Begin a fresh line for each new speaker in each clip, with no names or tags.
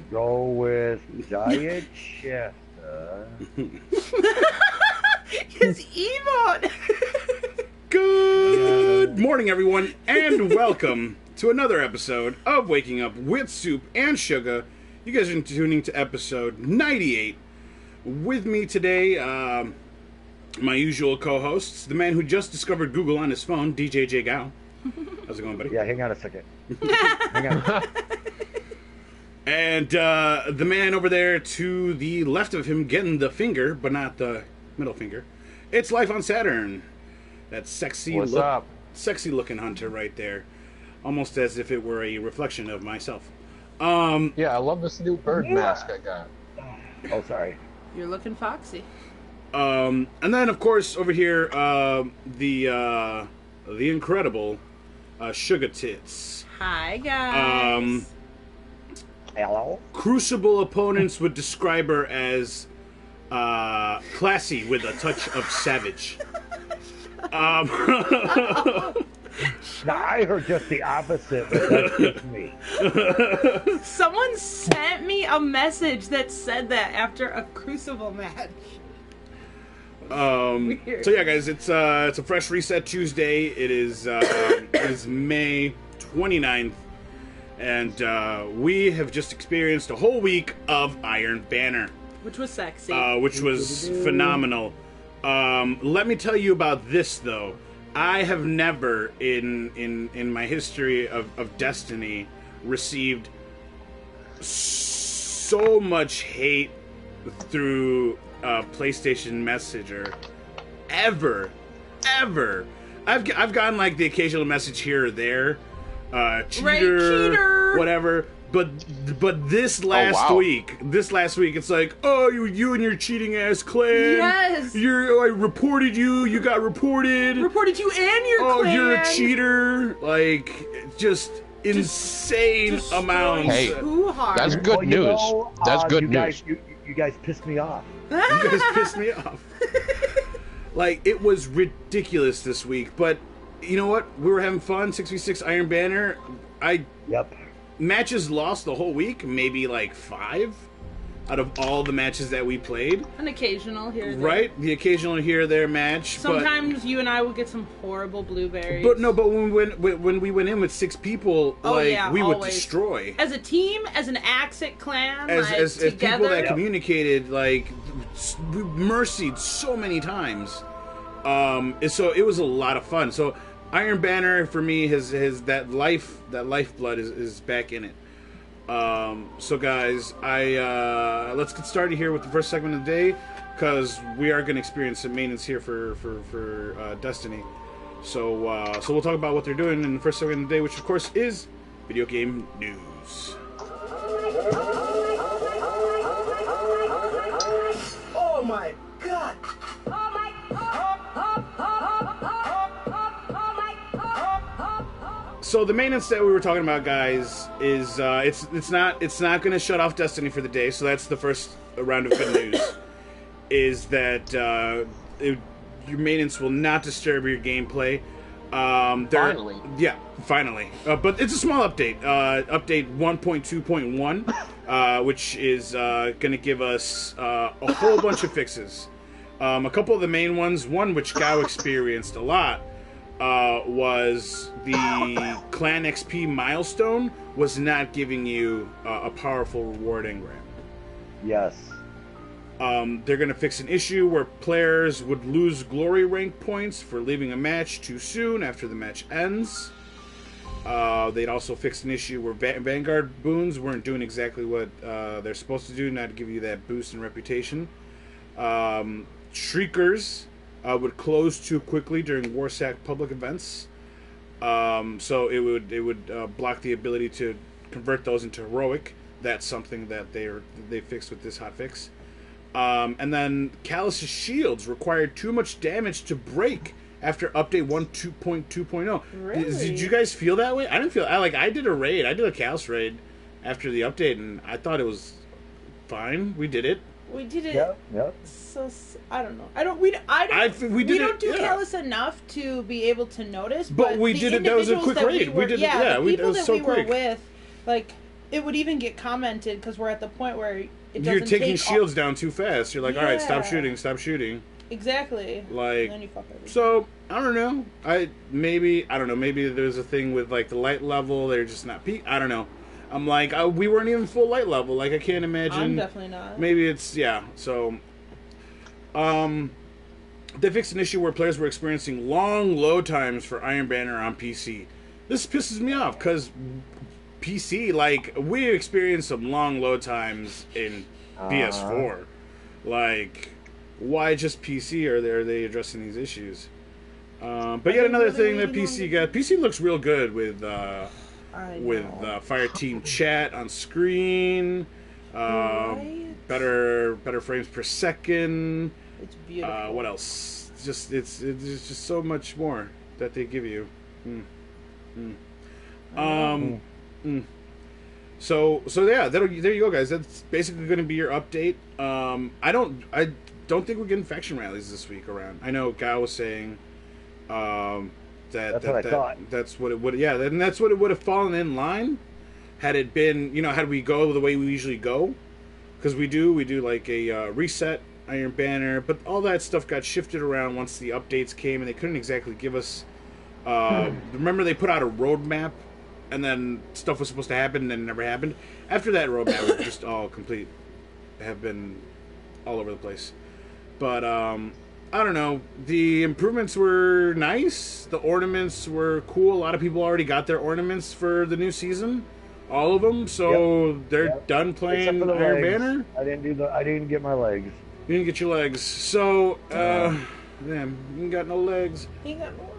Go with Diet Chef.
His emote.
Good morning, everyone, and welcome to another episode of Waking Up with Soop and Sugah. You guys are tuning to episode 98. With me today, my usual co-hosts, the man who just discovered Google on his phone, DJ J. Gao. How's it going, buddy?
Yeah, hang on a second. Hang on.
And the man over there to the left of him getting the finger, but not the middle finger. It's Life on Saturn. That sexy looking hunter right there. Almost as if it were a reflection of myself.
Yeah, I love this new bird mask I got.
Oh, sorry.
You're looking foxy.
And then, of course, over here, the incredible Sugah Tits.
Hi, guys.
Hello?
Crucible opponents would describe her as classy with a touch of savage.
Now, I heard just the opposite, but that's just me.
Someone sent me a message that said that after a Crucible match. Weird.
So yeah, guys, it's a fresh reset Tuesday. It is May 29th, and we have just experienced a whole week of Iron Banner,
Which was sexy.
which was phenomenal. Let me tell you about this though. I have never in my history of Destiny received so much hate through PlayStation Messenger ever. I've gotten like the occasional message here or there, cheater, whatever. But this last week, it's like, oh, you and your cheating ass clan.
Yes.
I reported you. You got reported.
Reported you and your clan.
Oh, you're a cheater. Like, just insane amounts.
Hey,
Too hard.
that's good news. That's good news.
You guys pissed me off.
You guys pissed me off. Like, it was ridiculous this week. But you know what? We were having fun. 6v6 Iron Banner.
Yep.
Matches lost the whole week, maybe like 5 out of all the matches that we played.
An occasional here or there.
Right? The occasional here or there match.
Sometimes you and I will get some horrible blueberries.
But when we went in with 6 people, we would destroy.
As a team, as an Axit clan,
As
together.
people that communicated, like, we mercied so many times. So it was a lot of fun. So Iron Banner for me has that lifeblood is back in it. So guys, let's get started here with the first segment of the day, because we are going to experience some maintenance here for Destiny. So we'll talk about what they're doing in the first segment of the day, which of course is video game news.
Oh my god!
So the maintenance that we were talking about, guys, is it's not going to shut off Destiny for the day. So that's the first round of good news. Is that your maintenance will not disturb your gameplay.
Finally.
Yeah, finally. But it's a small update. Update 1.2.1, which is going to give us a whole bunch of fixes. A couple of the main ones. One which Gao experienced a lot. Was the Clan XP milestone was not giving you a powerful reward engram.
Yes.
They're going to fix an issue where players would lose glory rank points for leaving a match too soon after the match ends. They'd also fix an issue where Vanguard boons weren't doing exactly what they're supposed to do, not to give you that boost in reputation. Shriekers would close too quickly during Warsack public events, so it would block the ability to convert those into heroic. That's something that they fixed with this hotfix. And then Callus's shields required too much damage to break after update 1.2.0.
Really?
Did you guys feel that way? I didn't feel. I did a raid. I did a Callus raid after the update, and I thought it was fine. We did it.
We did it.
Yep.
So I don't know. We don't do Callus enough to be able to notice.
But we did it. That was a quick raid. We did. Yeah,
the people
it was
that
so
we
quick.
were with, like, it would even get commented because we're at the point where it doesn't
You're taking
take
shields down too fast. You're like, all right, stop
Yeah.
shooting, stop shooting.
Exactly.
Like,
and then you fuck everything.
so I don't know. I don't know. Maybe there's a thing with like the light level. They're just not peak. I don't know. I'm like, we weren't even full light level. Like, I can't imagine.
I'm definitely not.
Maybe it's So, they fixed an issue where players were experiencing long load times for Iron Banner on PC. This pisses me off because PC, like, we experienced some long load times in PS4. Like, why just PC? Are they addressing these issues? But yet another thing that PC got. PC looks real good with Fireteam chat on screen.
Right?
Better frames per second.
It's beautiful.
What else? It's just so much more that they give you. So yeah, there you go, guys. That's basically going to be your update. I don't think we're getting faction rallies this week around. I know Guy was saying
That's what I thought.
that's what it would. Yeah, and that's what it would have fallen in line had it been. Had we go the way we usually go, because we do like a reset Iron Banner, but all that stuff got shifted around once the updates came, and they couldn't exactly give us. Remember, they put out a roadmap, and then stuff was supposed to happen, and then it never happened. After that roadmap was just all complete, have been all over the place. But I don't know. The improvements were nice. The ornaments were cool. A lot of people already got their ornaments for the new season, all of them. So they're done playing
Except for the
Iron
legs.
Banner.
I didn't get my legs.
You didn't get your legs. So, damn, you ain't got no legs.
He got no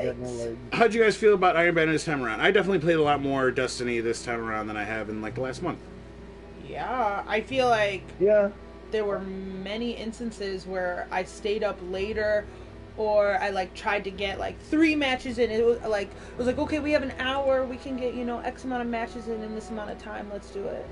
Got no
legs.
legs.
How'd you guys feel about Iron Banner this time around? I definitely played a lot more Destiny this time around than I have in like the last month.
Yeah, I feel like
Yeah.
there were many instances where I stayed up later, or I like tried to get like 3 matches in. It was like okay, we have an hour, we can get X amount of matches in this amount of time. Let's do it.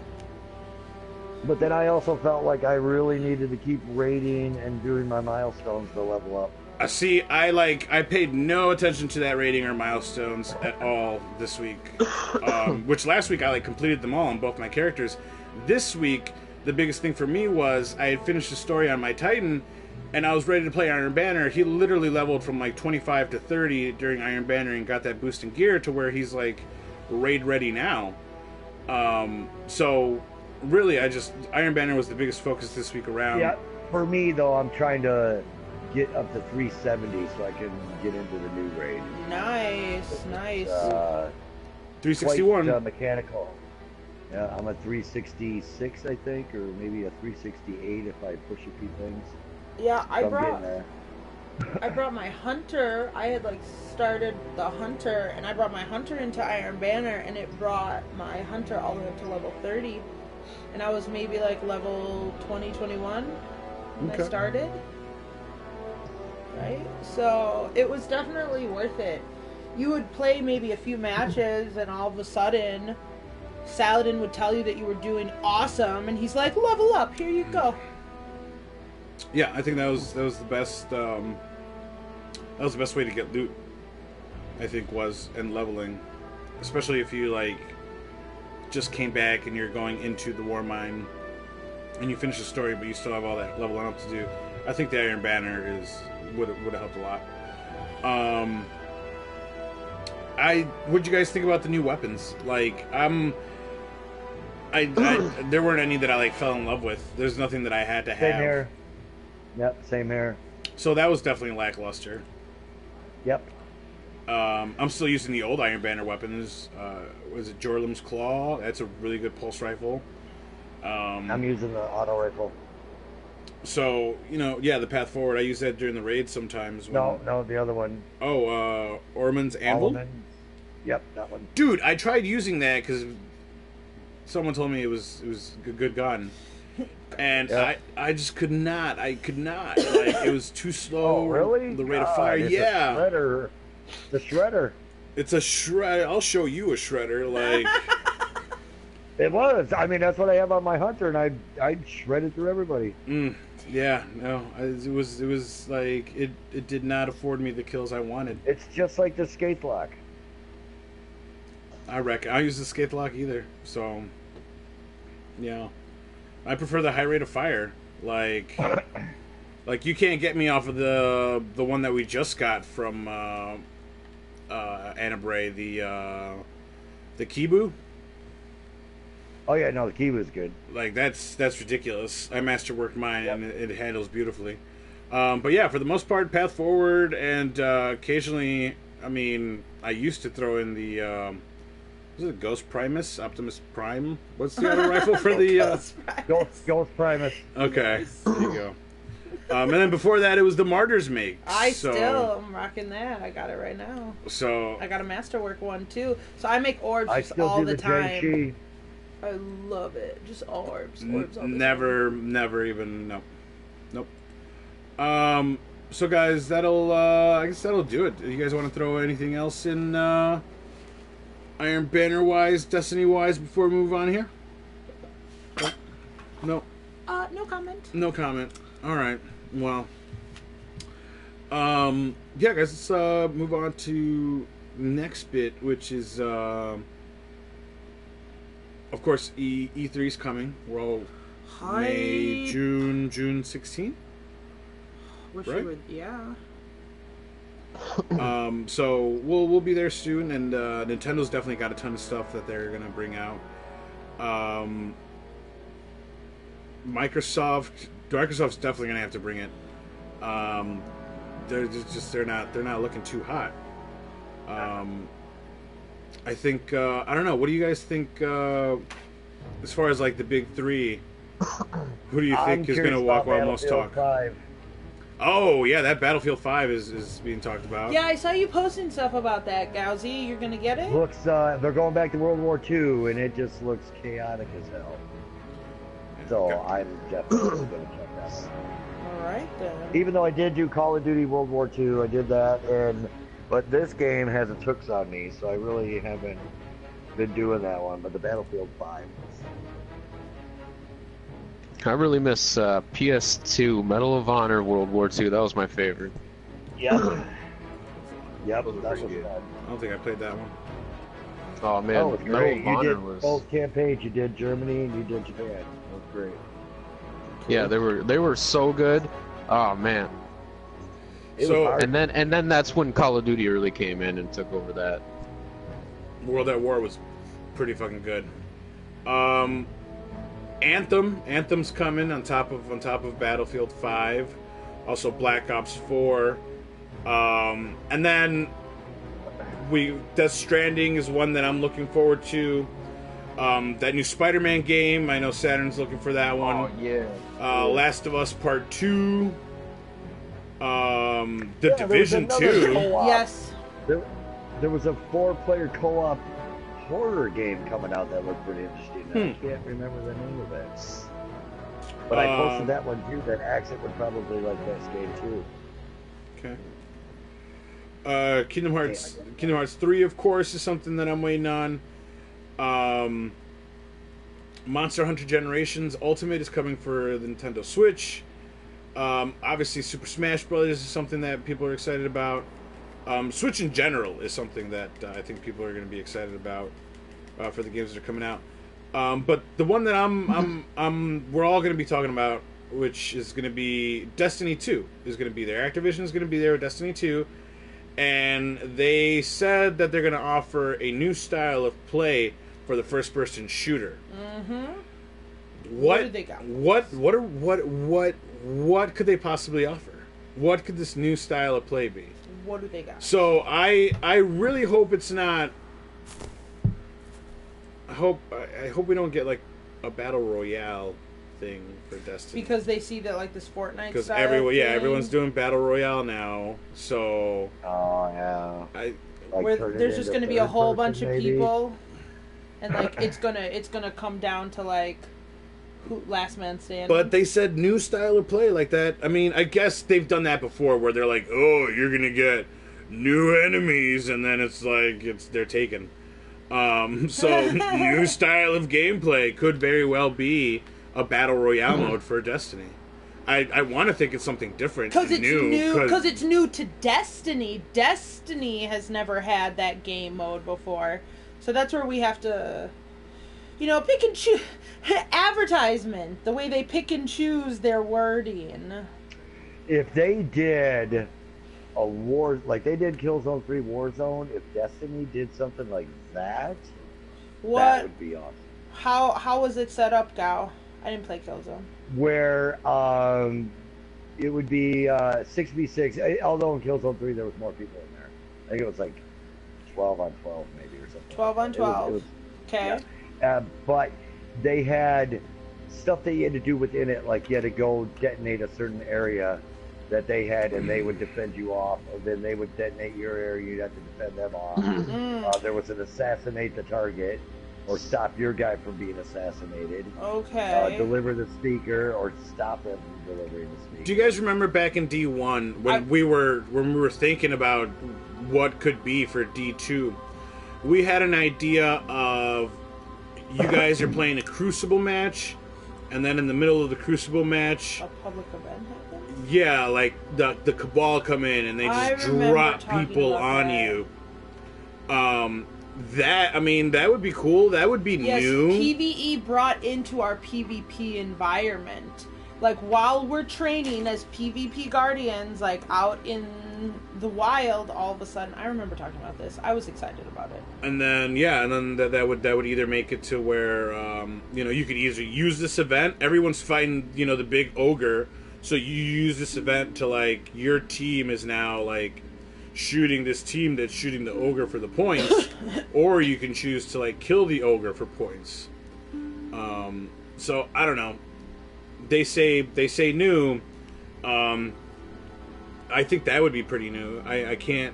But then I also felt like I really needed to keep raiding and doing my milestones to level up.
See, I paid no attention to that rating or milestones at all this week. Which last week I completed them all on both my characters. This week, the biggest thing for me was I had finished the story on my Titan, and I was ready to play Iron Banner. He literally leveled from 25 to 30 during Iron Banner and got that boost in gear to where he's raid ready now. So really, Iron Banner was the biggest focus this week around.
Yeah. For me though, I'm trying to get up to 370 so I can get into the new raid.
Nice.
361.
Quite, mechanical. Yeah, I'm at 366, I think, or maybe a 368 if I push a few things.
Yeah,
So I'm getting there.
I brought my hunter. I had started the hunter, and I brought my hunter into Iron Banner, and it brought my hunter all the way up to level 30. And I was maybe level 20, 21 when I started. Right? So it was definitely worth it. You would play maybe a few matches, and all of a sudden, Saladin would tell you that you were doing awesome, and he's like, level up, here you go.
Yeah, I think that was the best. That was the best way to get loot. I think and leveling, especially if you just came back and you're going into the war mine, and you finish the story, but you still have all that leveling up to do. I think the Iron Banner would have helped a lot. What'd you guys think about the new weapons? There weren't any that I fell in love with. There's nothing that I had to have.
Same here. Yep, same here.
So that was definitely lackluster.
Yep.
I'm still using the old Iron Banner weapons. Was it Jorlim's Claw? That's a really good pulse rifle.
I'm using the auto rifle.
So, the Path Forward, I use that during the raid sometimes.
No, the other one.
Oh, Ormond's Anvil?
Alderman. Yep, that one.
Dude, I tried using that because someone told me it was a good gun. And
Yep.
I just could not. I could not. It was too slow.
Oh, really?
The rate of
God,
fire.
it's
Yeah.
A shredder. The shredder.
It's a shred. I'll show you a shredder.
It was. I mean, that's what I have on my hunter, and I shredded through everybody.
Yeah, no, it was it did not afford me the kills I wanted.
It's just like the skate lock.
I reckon I use the skate lock either. So Yeah. I prefer the high rate of fire. Like you can't get me off of the one that we just got from Anabray, the Kibu.
Oh yeah, no, the key was good.
Like that's ridiculous. I masterworked mine, and it handles beautifully. But yeah, for the most part, path forward, and occasionally, I mean, I used to throw in the was it Ghost Primus, Optimus Prime? What's the other rifle for the
Ghost Primus.
Okay, there you go. And then before that, it was the Martyrs make.
I'm rocking that. I got it right now.
So
I got a masterwork one too. So I make orbs
I
just
still
all
do
the time.
Genshi.
I love it. Just orbs all the
never even nope. So guys, that'll I guess that'll do it. You guys want to throw anything else in Iron Banner wise, Destiny wise before we move on here? No.
No comment.
No comment. All right. Well. Yeah, guys. Let's move on to next bit, which is of course E3's coming. We're all May, June 16th.
Wish
right?
you would, yeah.
So we'll be there soon, and Nintendo's definitely got a ton of stuff that they're gonna bring out. Microsoft's definitely gonna have to bring it. They're not looking too hot. I think I don't know. What do you guys think as far as like the big three? Who do you think is gonna walk while most talk?
5.
Oh yeah, that Battlefield 5 is being talked about.
Yeah, I saw you posting stuff about that, Gowsy. You're gonna get it?
Looks they're going back to World War II, and it just looks chaotic as hell. So I'm definitely going to check that out.
All right then.
Even though I did do Call of Duty World War II, I did that, but this game has its hooks on me, so I really haven't been doing that one. But the Battlefield 5.
I really miss PS2 Medal of Honor World War II. That was my favorite.
Yep. Yep.
Those were
That
pretty
was
good.
fun.
I don't think I played that one.
Oh man,
Oh, it's
Medal
great.
of
You
Honor
did
was.
both campaigns. You did Germany and you did Japan. That was great.
Yeah, they were so good. Oh man.
It
So-
was hard.
And then that's when Call of Duty really came in and took over that.
World at War was pretty fucking good. Anthem's coming on top of Battlefield 5, also Black Ops 4, and then Death Stranding is one that I'm looking forward to. That new Spider-Man game, I know Saturn's looking for that one.
Oh yeah.
Last of Us Part 2. The
Yeah,
Division
there was
2.
another co-op.
Yes.
There was a 4-player co-op horror game coming out that looked pretty interesting. I can't remember the name of it. But I posted that one too. That Accent would probably like that game too.
Okay. Kingdom Hearts 3, of course, is something that I'm waiting on. Monster Hunter Generations Ultimate is coming for the Nintendo Switch. Obviously, Super Smash Bros. Is something that people are excited about. Switch in general is something that I think people are going to be excited about for the games that are coming out. But the one that we're all going to be talking about, which is going to be Destiny 2, is going to be there. Activision is going to be there with Destiny 2, and they said that they're going to offer a new style of play for the first-person shooter.
Mm-hmm.
What
do they got?
What could they possibly offer? What could this new style of play be?
What do they got?
So I really hope it's not. I hope we don't get like a battle royale thing for Destiny,
Because they see that like this Fortnite
because
style
everyone's doing battle royale now. So
Oh yeah. Like
where
turn it
there's just
into
going to be a
third
whole
person,
bunch of
maybe.
people, and like it's gonna come down to like who last man standing.
But they said new style of play like that. I mean, I guess they've done that before, where they're like, "Oh, you're gonna get new enemies," and then it's like they're taken. So new style of gameplay could very well be a battle royale mode for Destiny. I want to think it's something different
because
and
it's
new.
because it's new to Destiny. Destiny has never had that game mode before, so that's where we have to pick and choose advertisement, the way they pick and choose their wording.
If they did a war, like they did Killzone 3 Warzone, if Destiny did something like that, that would be awesome.
How was it set up, Gao? I didn't play Killzone.
Where it would be 6v6, although in Killzone 3 there was more people in there. I think it was like 12 on 12 maybe or something.
12 on 12. Okay.
Yeah. But they had stuff that you had to do within it, like you had to go detonate a certain area that they had, and they would defend you off, or then they would detonate your area, you'd have to defend them off. There was an assassinate the target, or stop your guy from being assassinated.
Okay.
Deliver the speaker, or stop them from delivering the speaker.
Do you guys remember back in D1 when we were thinking about what could be for D2? We had an idea of you guys are playing a Crucible match, and then in the middle of the Crucible match,
a public event happens?
Yeah, like the Cabal come in and they just drop people on you. That would be cool. That would be new.
PvE brought into our PvP environment. Like, while we're training as PvP Guardians, like, out in the wild, all of a sudden, I remember talking about this. I was excited about it.
And then, that would either make it to where, you could either use this event. Everyone's fighting, the big ogre. So you use this event to, like, your team is now, like, shooting this team that's shooting the ogre for the points. Or you can choose to, like, kill the ogre for points. So, I don't know. They say new. I think that would be pretty new. I can't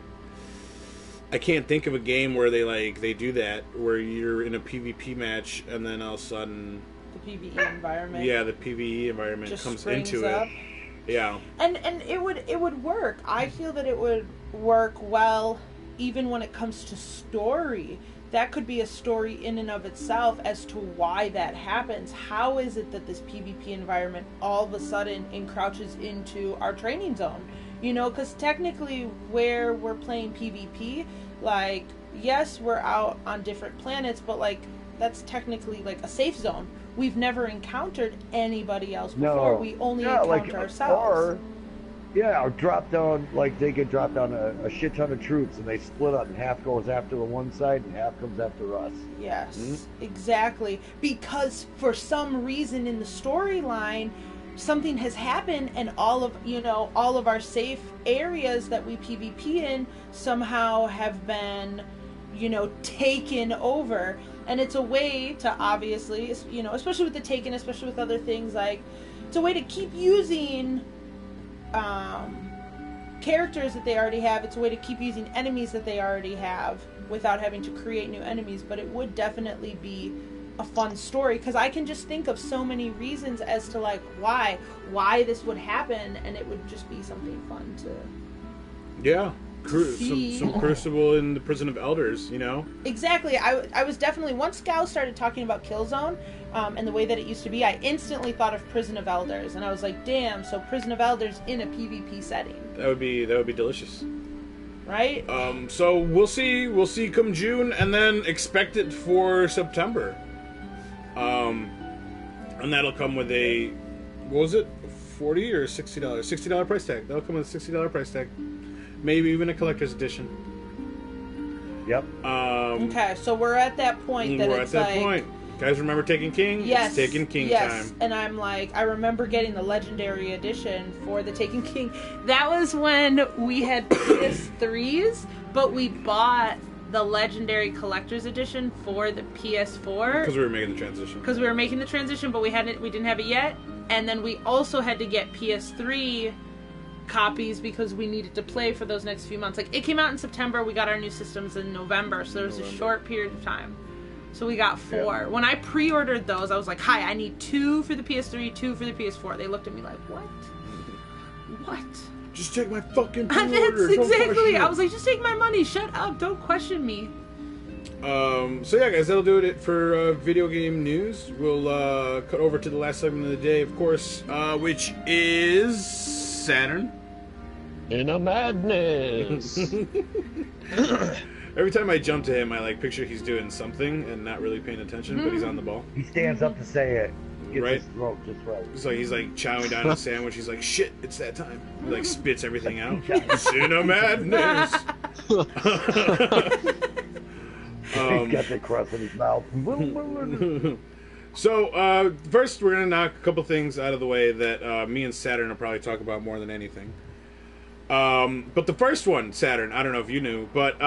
think of a game where they do that, where you're in a PvP match and then all of a sudden
the PvE environment.
Yeah, the PvE environment
just
comes into
up.
it. Yeah.
And it would work. I feel that it would work well even when it comes to story. That could be a story in and of itself as to why that happens. How is it that this PvP environment all of a sudden encroaches into our training zone? Because technically where we're playing PvP, like, yes, we're out on different planets, but, like, that's technically, like, a safe zone. We've never encountered anybody else before.
No.
We only encounter ourselves.
Or drop down, like, they could drop down a shit ton of troops, and they split up, and half goes after the one side, and half comes after us.
Yes, exactly. Because for some reason in the storyline, something has happened, and all of our safe areas that we PvP in somehow have been, taken over. And it's a way to obviously, especially with the Taken, especially with other things, like, it's a way to keep using characters that they already have. It's a way to keep using enemies that they already have without having to create new enemies. But it would definitely be a fun story, because I can just think of so many reasons as to, like, why this would happen, and it would just be something fun to
some Crucible in the Prison of Elders,
Exactly. I was definitely, once Scout started talking about Killzone and the way that it used to be, I instantly thought of Prison of Elders, and I was like, damn, so Prison of Elders in a PvP setting.
That would be delicious.
Right?
So we'll see come June, and then expect it for September. And that'll come with a, what was it, $40 or $60? $60 price tag. That'll come with a $60 price tag. Maybe even a collector's edition.
Yep.
Okay, so we're at that point that it's like... point.
Guys, remember Taken King?
Yes.
It's Taken King time.
And I'm like, I remember getting the Legendary Edition for the Taken King. That was when we had PS3s, but we bought the Legendary Collector's Edition for the PS4.
Because we were making the transition.
But we didn't have it yet. And then we also had to get PS3 copies because we needed to play for those next few months. Like, it came out in September, we got our new systems in November, so there was a short period of time. So we got 4. Yeah. When I pre-ordered those, I was like, hi, I need 2 for the PS3, 2 for the PS4. They looked at me like, what?
Just take my fucking pre-order.
That's exactly. I was like, just take my money. Shut up. Don't question me.
So yeah, guys, that'll do it for video game news. We'll cut over to the last segment of the day, of course, which is Saturn
in a madness.
Every time I jump to him, I like picture he's doing something and not really paying attention, but he's on the ball.
He stands up to say it. Gets
Right.
his throat just right.
It's like he's like chowing down a sandwich. He's like, "Shit, it's that time." He like spits everything out. Sin of madness.
He's got the crust in his mouth.
So first, we're gonna knock a couple things out of the way that me and Saturn will probably talk about more than anything. But the first one, Saturn, I don't know if you knew, but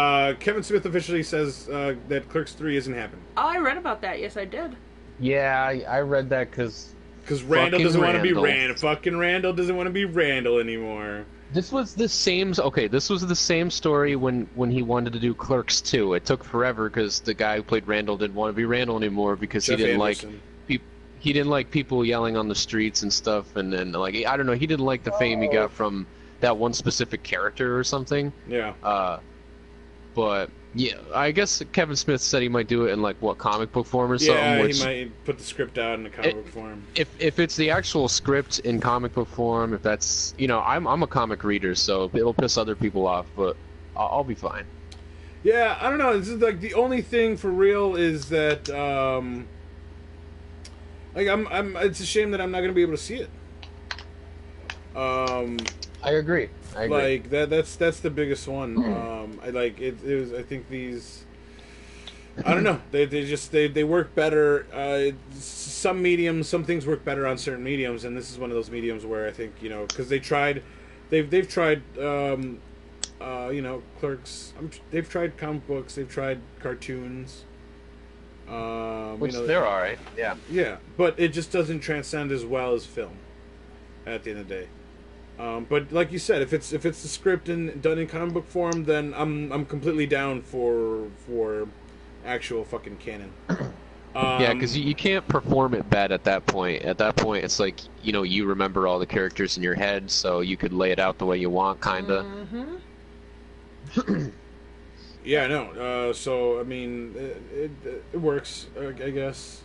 Kevin Smith officially says that Clerks 3 isn't happening.
Oh, I read about that. Yes, I did.
Yeah, I read that because
Randall doesn't want to be
Randall.
Randall. Fucking Randall doesn't want to be Randall anymore.
This was the same. Okay, this was the same story when he wanted to do Clerks 2. It took forever because the guy who played Randall didn't want to be Randall anymore because
Jeff
he didn't
Anderson.
he didn't like people yelling on the streets and stuff, and then like I don't know, he didn't like the fame he got from that one specific character or something.
Yeah.
But yeah, I guess Kevin Smith said he might do it in like what, comic book form or
Yeah,
something. Which,
he might put the script out in a comic book form.
if it's the actual script in comic book form, if that's I'm a comic reader, so it'll piss other people off, but I'll be fine.
Yeah, I don't know. This is like the only thing for real is that like I'm. It's a shame that I'm not gonna be able to see it.
I agree.
Like that's the biggest one. I like it. It was. I think these. I don't know. They work better. Some mediums, some things work better on certain mediums, and this is one of those mediums where I think because they've tried Clerks. They've tried comic books. They've tried cartoons.
Which they're all right. Yeah.
Yeah, but it just doesn't transcend as well as film. At the end of the day. But like you said, if it's the script and done in comic book form, then I'm completely down for actual fucking canon.
Yeah, because you can't perform it bad at that point. At that point, it's like you remember all the characters in your head, so you could lay it out the way you want, kinda.
Mm-hmm.
Yeah, no. So I mean, it works. I guess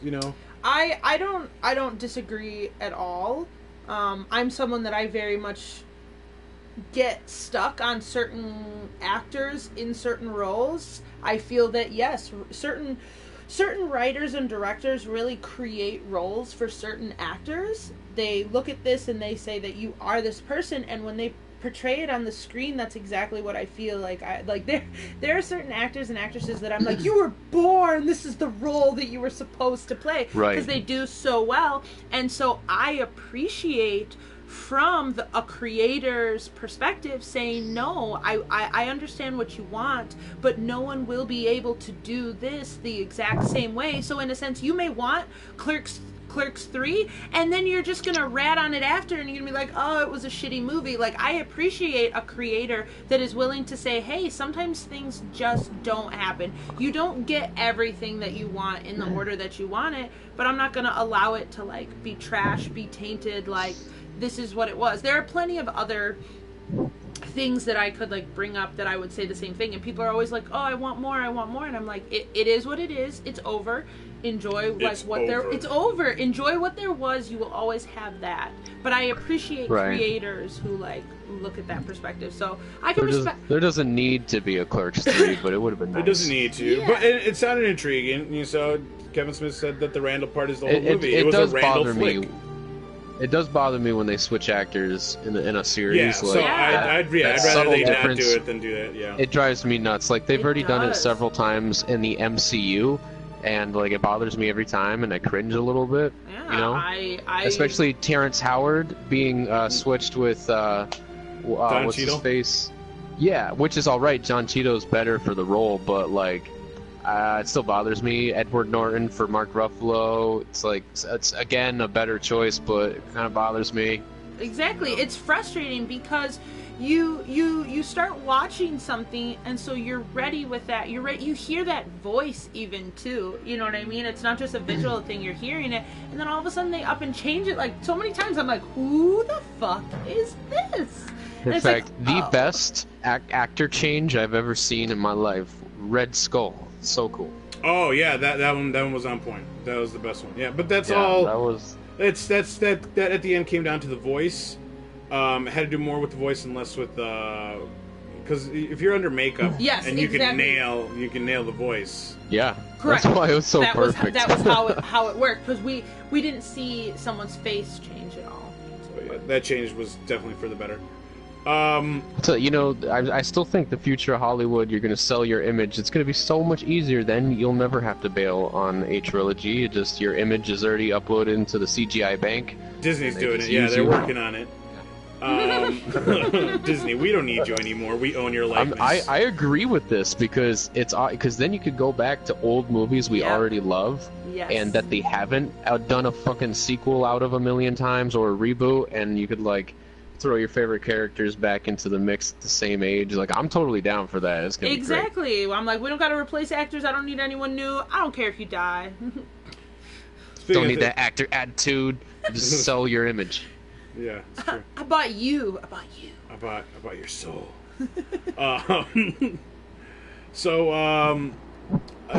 I don't disagree at all. I'm someone that I very much get stuck on certain actors in certain roles. I feel that yes, certain writers and directors really create roles for certain actors. They look at this and they say that you are this person, and when they portray it on the screen, that's exactly what I feel like. There are certain actors and actresses that I'm like, you were born, this is the role that you were supposed to play, because they do so well. And so I appreciate from a creator's perspective saying, no, I understand what you want, but no one will be able to do this the exact same way. So in a sense, you may want Clerks 3, and then you're just gonna rat on it after, and you're gonna be like, oh, it was a shitty movie. Like, I appreciate a creator that is willing to say, hey, sometimes things just don't happen. You don't get everything that you want in the order that you want it, but I'm not gonna allow it to like be trash, be tainted, like this is what it was. There are plenty of other things that I could like bring up that I would say the same thing, and people are always like, oh, I want more, and I'm like, it is what it is, it's over. Enjoy like it's over. Enjoy what there was. You will always have that. But I appreciate creators who like look at that perspective. So I can respect.
There doesn't need to be a Clerks 3, but it would have been nice.
It doesn't need to,
Yeah.
but it sounded intriguing. So Kevin Smith said that the Randall part is the whole movie. It was
does
a Randall
bother
flick.
me. It does bother me when they switch actors in a series.
Yeah, so I'd rather
subtle
they not
difference.
do it than do that. Yeah,
It drives me nuts. Like they've
It
already done it
does.
several times in the MCU, and like it bothers me every time, and I cringe a little bit.
Yeah, I
Especially Terrence Howard being switched with what's his
Cheadle?
face? Yeah, which is all right. John Cheeto's better for the role, but like it still bothers me. Edward Norton for Mark Ruffalo. It's like it's again a better choice, but it kind of bothers me.
Exactly. It's frustrating because you start watching something, and so you're ready with that. You're ready. You hear that voice even too. You know what I mean? It's not just a visual thing. You're hearing it, and then all of a sudden they up and change it. Like so many times, I'm like, who the fuck is this? And
In
it's
fact,
like,
the
oh.
best actor change I've ever seen in my life. Red Skull. So cool.
Oh yeah, that one was on point. That was the best one. Yeah, but that's
Yeah,
all.
that was.
That at the end came down to the voice. It had to do more with the voice and less with because if you're under makeup,
Yes,
and you
exactly.
can nail the voice.
Yeah,
Correct.
that's why it was so
that
perfect.
that was how it worked, because we didn't see someone's face change at all.
So yeah, that change was definitely for the better.
So, I still think the future of Hollywood, you're going to sell your image. It's going to be so much easier then. You'll never have to bail on a trilogy. Your image is already uploaded into the CGI bank.
Disney's doing it. Yeah, they're working on it. Disney, we don't need you anymore. We own your likeness.
I agree with this because because then you could go back to old movies we already love, and that they haven't done a fucking sequel out of a million times or a reboot, and you could like throw your favorite characters back into the mix at the same age. Like, I'm totally down for that. It's gonna be great.
I'm like, we don't gotta replace actors. I don't need anyone new. I don't care if you die.
Don't need that actor attitude. Just sell your image.
Yeah, it's true.
I bought you. I
bought your soul. So,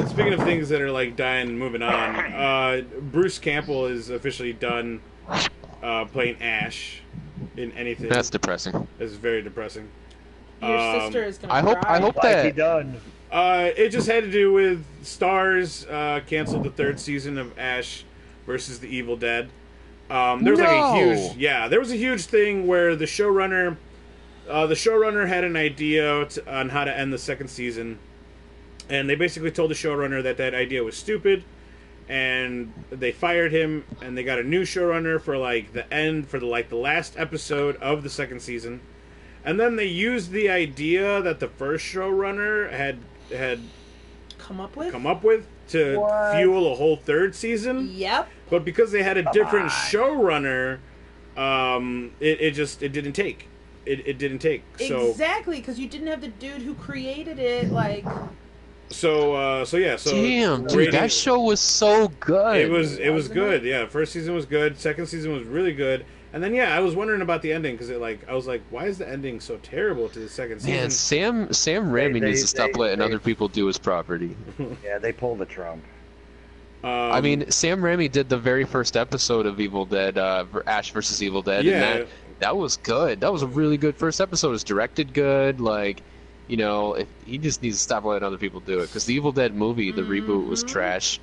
speaking of things that are like dying and moving on, Bruce Campbell is officially done playing Ash in anything.
That's depressing.
It's very depressing.
Your sister is gonna
I hope that
he done.
It just had to do with Starz canceled the 3rd season of Ash versus the Evil Dead. There was there was a huge thing where the showrunner had an idea on how to end the 2nd season, and they basically told the showrunner that idea was stupid, and they fired him, and they got a new showrunner for the last episode of the 2nd season, and then they used the idea that the first showrunner had come up with to fuel a whole 3rd season.
Yep.
But because they had a different showrunner, it didn't take. It didn't take. So
exactly, because you didn't have the dude who created it. Like.
So
damn, dude, that show was so good.
It was good. Yeah, 1st season was good. 2nd season was really good. And then I was wondering about the ending because I was like, why is the ending so terrible to the 2nd season?
Man, Sam Raimi needs to stop letting other people do his property.
Yeah, they pulled a Trump.
I mean, Sam Raimi did the very first episode of Evil Dead, Ash vs. Evil Dead, and that was good. That was a really good first episode. It was directed good. Like, if he just needs to stop letting other people do it, because the Evil Dead movie, the reboot, was trash.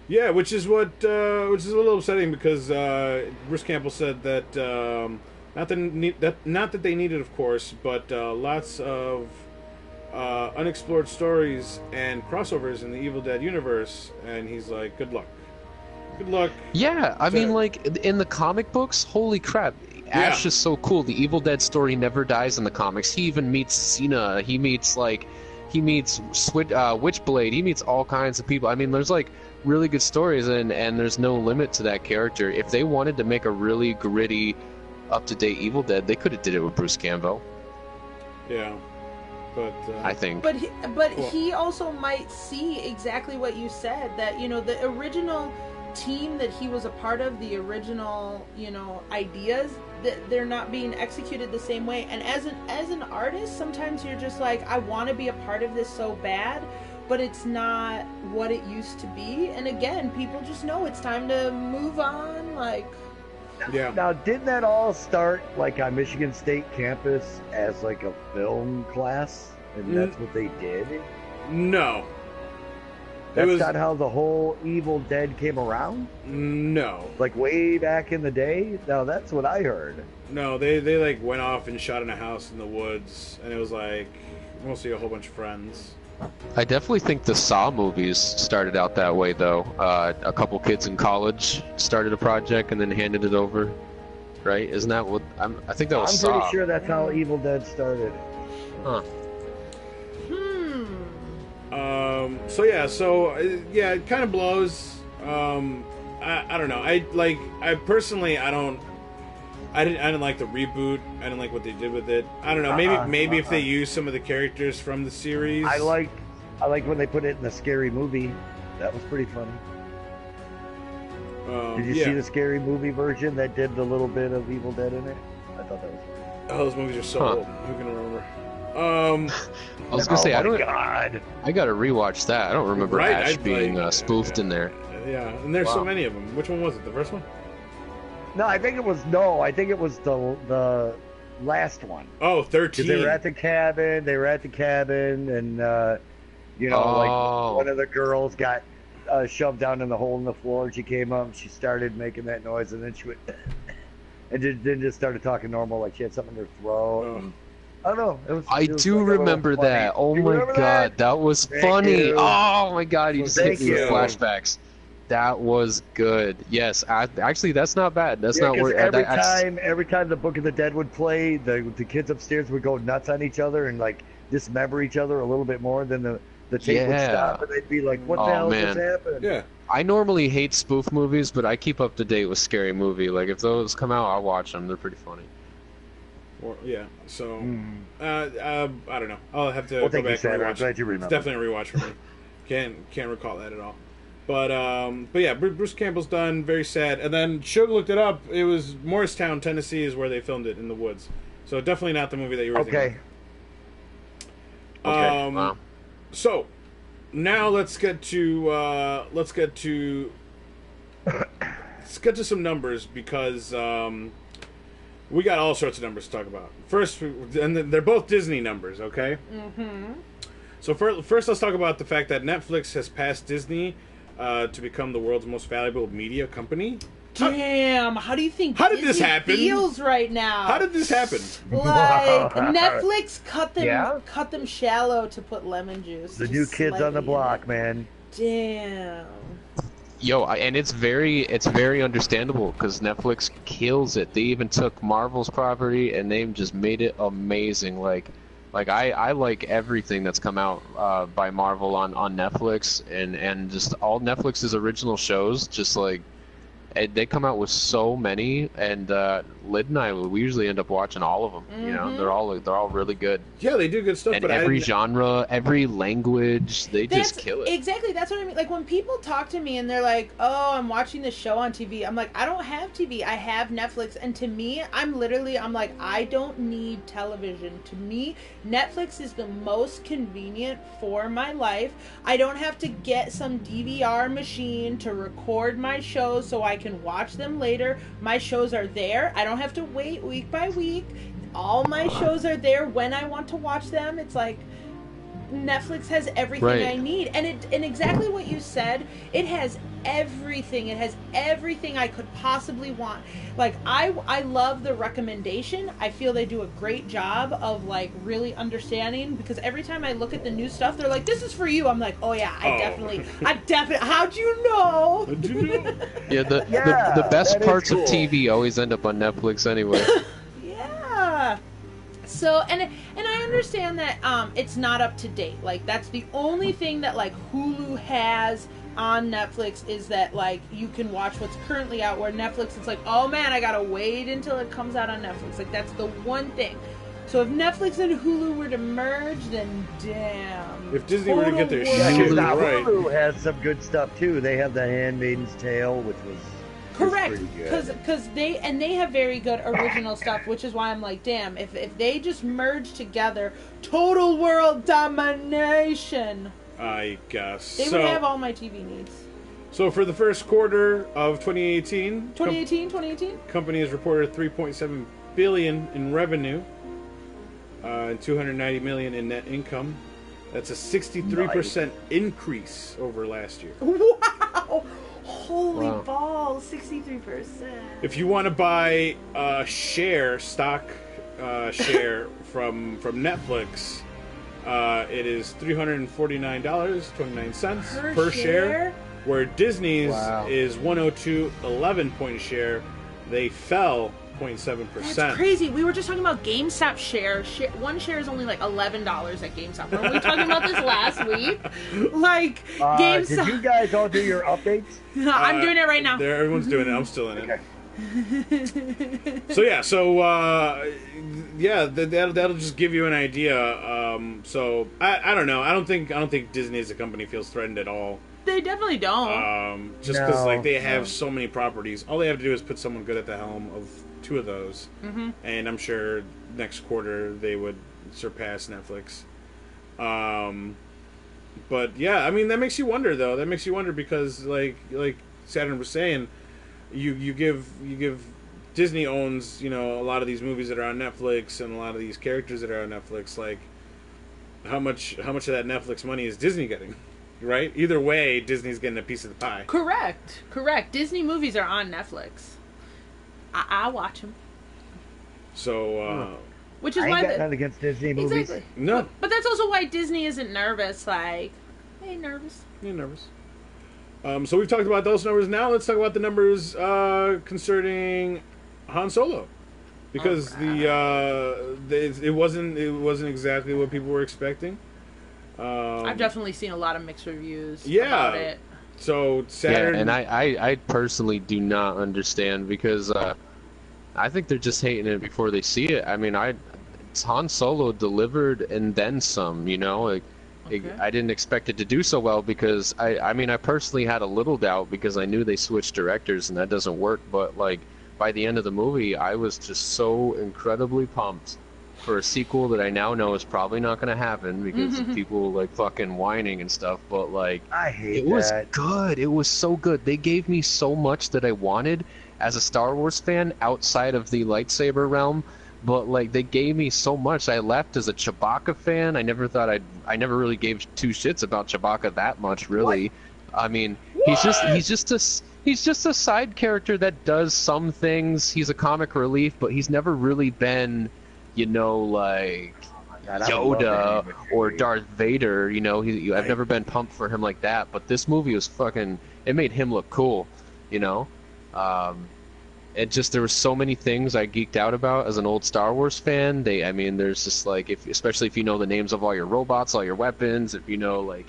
Yeah, which is a little upsetting because Bruce Campbell said that not that they needed, of course, but lots of unexplored stories and crossovers in the Evil Dead universe, and he's like, good luck.
Yeah, I mean, like, in the comic books, holy crap, Ash is so cool. The Evil Dead story never dies in the comics. He even meets Cena. He meets Witchblade. He meets all kinds of people. I mean, there's like really good stories, and there's no limit to that character. If they wanted to make a really gritty, up-to-date Evil Dead, they could have did it with Bruce Campbell.
Yeah. But,
I think.
But he also might see exactly what you said, that, the original team that he was a part of, the original, ideas, that they're not being executed the same way. And as an artist, sometimes you're just like, I want to be a part of this so bad, but it's not what it used to be. And again, people just know it's time to move on, like...
Yeah.
Now, didn't that all start like on Michigan State campus as like a film class, and that's what they did?
No.
That's not how the whole Evil Dead came around?
No.
Like way back in the day? No, that's what I heard.
No, they like went off and shot in a house in the woods, and it was like mostly a whole bunch of friends.
I definitely think the Saw movies started out that way, though. A couple kids in college started a project and then handed it over, right? Isn't that what... I think that was Saw.
I'm pretty sure that's how Evil Dead started.
Huh.
It kind of blows. I don't know. I personally, I didn't like the reboot. I didn't like what they did with it. I don't know. Maybe if they use some of the characters from the series.
I like when they put it in the Scary Movie. That was pretty funny. Did you see the Scary Movie version that did the little bit of Evil Dead in it? I thought that was funny.
Oh, those movies are so old. Who can remember?
I was gonna say, I gotta rewatch that. I don't remember Ash being spoofed in there.
Yeah, and there's so many of them. Which one was it? The first one?
No, I think it was the last one.
Oh,
'Cause
13.
they were at the cabin, and like one of the girls got shoved down in the hole in the floor, and she came up, and she started making that noise, and then she went, and then just started talking normal, like she had something in her throat.
Oh.
I don't know.
I
it was
do
like a little
remember
funny.
that. Oh
You
my
remember
god, that was
Thank
funny.
you.
Oh my god, you just hit
Thank
me with
you.
flashbacks. That was good. Yes, actually, that's not bad. That's
Yeah,
not
'cause
where
every time the Book of the Dead would play, the kids upstairs would go nuts on each other and like dismember each other a little bit more than the tape would stop, and they'd be like, "What the hell just happened?"
Yeah.
I normally hate spoof movies, but I keep up to date with Scary Movie. Like if those come out, I'll watch them. They're pretty funny.
Yeah. So, I don't know. I'll have to
Well,
go
thank you,
back and
Sam. I'm
rewatch.
glad you remember.
It's definitely a rewatch for me. Can't recall that at all. But yeah, Bruce Campbell's done. Very sad. And then Suge looked it up. It was Morristown, Tennessee, is where they filmed it in the woods. So definitely not the movie that you were thinking.
Okay.
Wow.
So now let's get to some numbers because we got all sorts of numbers to talk about. First, and they're both Disney numbers, okay? Mm-hmm. So first, let's talk about the fact that Netflix has passed Disney to become the world's most valuable media company.
Damn, how do you think
How did
Disney
this happen?
feels right now?
How did this happen?
Like Netflix cut them shallow to put lemon juice.
The
just
new kids on the
slightly
block,
in
man.
it. Damn.
Yo, and it's very understandable because Netflix kills it. They even took Marvel's property and they just made it amazing. Like I like everything that's come out by Marvel on Netflix and just all Netflix's original shows. Just like they come out with so many, and Lyd and I, we usually end up watching all of them.
Mm-hmm.
You know, they're all really good.
Yeah, they do good stuff.
And
but
every genre, every language, they just kill it.
Exactly, that's what I mean. Like when people talk to me and they're like, "Oh, I'm watching this show on TV." I'm like, "I don't have TV. I have Netflix." And to me, I'm like, I don't need television. To me, Netflix is the most convenient for my life. I don't have to get some DVR machine to record my shows so I can watch them later. My shows are there. I don't have to wait week by week. All my shows are there when I want to watch them. It's like Netflix has everything
Right.
I need, and exactly what you said. It has everything. It has everything I could possibly want. Like I love the recommendation. I feel they do a great job of like really understanding, because every time I look at the new stuff, they're like, "This is for you." I'm like, "Oh yeah, I definitely. How'd you know?"
How'd you know?
Yeah, the best
that is
parts
cool.
of TV always end up on Netflix anyway.
Yeah. So and I understand that it's not up to date. Like that's the only thing that like Hulu has on Netflix is that like you can watch what's currently out, where Netflix it's like, "Oh man, I gotta wait until it comes out on Netflix." Like that's the one thing. So if Netflix and Hulu were to merge, then damn.
If Disney were to get their
Total
Yeah,
shit
'cause
world.
now
right.
Hulu has some good stuff too. They have The Handmaid's Tale, which was
Correct,
pretty good.
because they have very good original stuff, which is why I'm like, damn, if they just merge together, total world domination,
I guess.
they would have all my TV needs.
So for the first quarter of 2018,
2018.
company has reported 3.7 billion in revenue and 290 million in net income. That's a 63% increase over last year.
Wow, holy
Wow.
balls, 63%.
If you want to buy a stock share from Netflix, it is $349.29 per share. Where Disney's
Wow.
is 102.11 point share. They fell 0.7%.
That's crazy. We were just talking about GameStop share. One share is only like $11 at GameStop. Weren't we talking about this last week? Like GameStop.
Did you guys all do your updates?
I'm doing it right now.
Everyone's doing it. I'm still in it.
Okay.
That'll just give you an idea. So I don't know. I don't think Disney as a company feels threatened at all.
They definitely don't.
Just because
No,
like they have
no.
so many properties. All they have to do is put someone good at the helm of two of those, and I'm sure next quarter they would surpass Netflix. But yeah, I mean that makes you wonder though. That makes you wonder because like Saturn was saying, you give Disney owns, you know, a lot of these movies that are on Netflix and a lot of these characters that are on Netflix. Like, how much of that Netflix money is Disney getting? Right? Either way, Disney's getting a piece of the pie.
Correct. Disney movies are on Netflix. I watch them.
So,
which is
I
why
ain't got nothing against Disney movies.
exactly.
no.
But that's also why Disney isn't nervous. Like, they ain't nervous.
You're nervous. So we've talked about those numbers. Now let's talk about the numbers concerning Han Solo, because it wasn't exactly what people were expecting.
I've definitely seen a lot of mixed reviews
Yeah.
about it.
So Saturn,
Yeah, and I personally do not understand because I think they're just hating it before they see it. I mean, Han Solo delivered and then some, you know. Like,
Okay.
I didn't expect it to do so well because I mean, I personally had a little doubt because I knew they switched directors and that doesn't work. But like by the end of the movie, I was just so incredibly pumped for a sequel that I now know is probably not going to happen because of people like fucking whining and stuff. But like,
I hate
it was
that.
good. It was so good. They gave me so much that I wanted as a Star Wars fan outside of the lightsaber realm. But like, they gave me so much. I left as a Chewbacca fan. I never really gave two shits about Chewbacca that much, really. I mean, he's just a side character that does some things. He's a comic relief, but he's never really been, you know, like
God, I would love
Yoda
that
or
movie.
Darth Vader. You know, I've never been pumped for him like that. But this movie was fucking. It made him look cool, you know. There were so many things I geeked out about as an old Star Wars fan. There's just like, especially if you know the names of all your robots, all your weapons, if you know like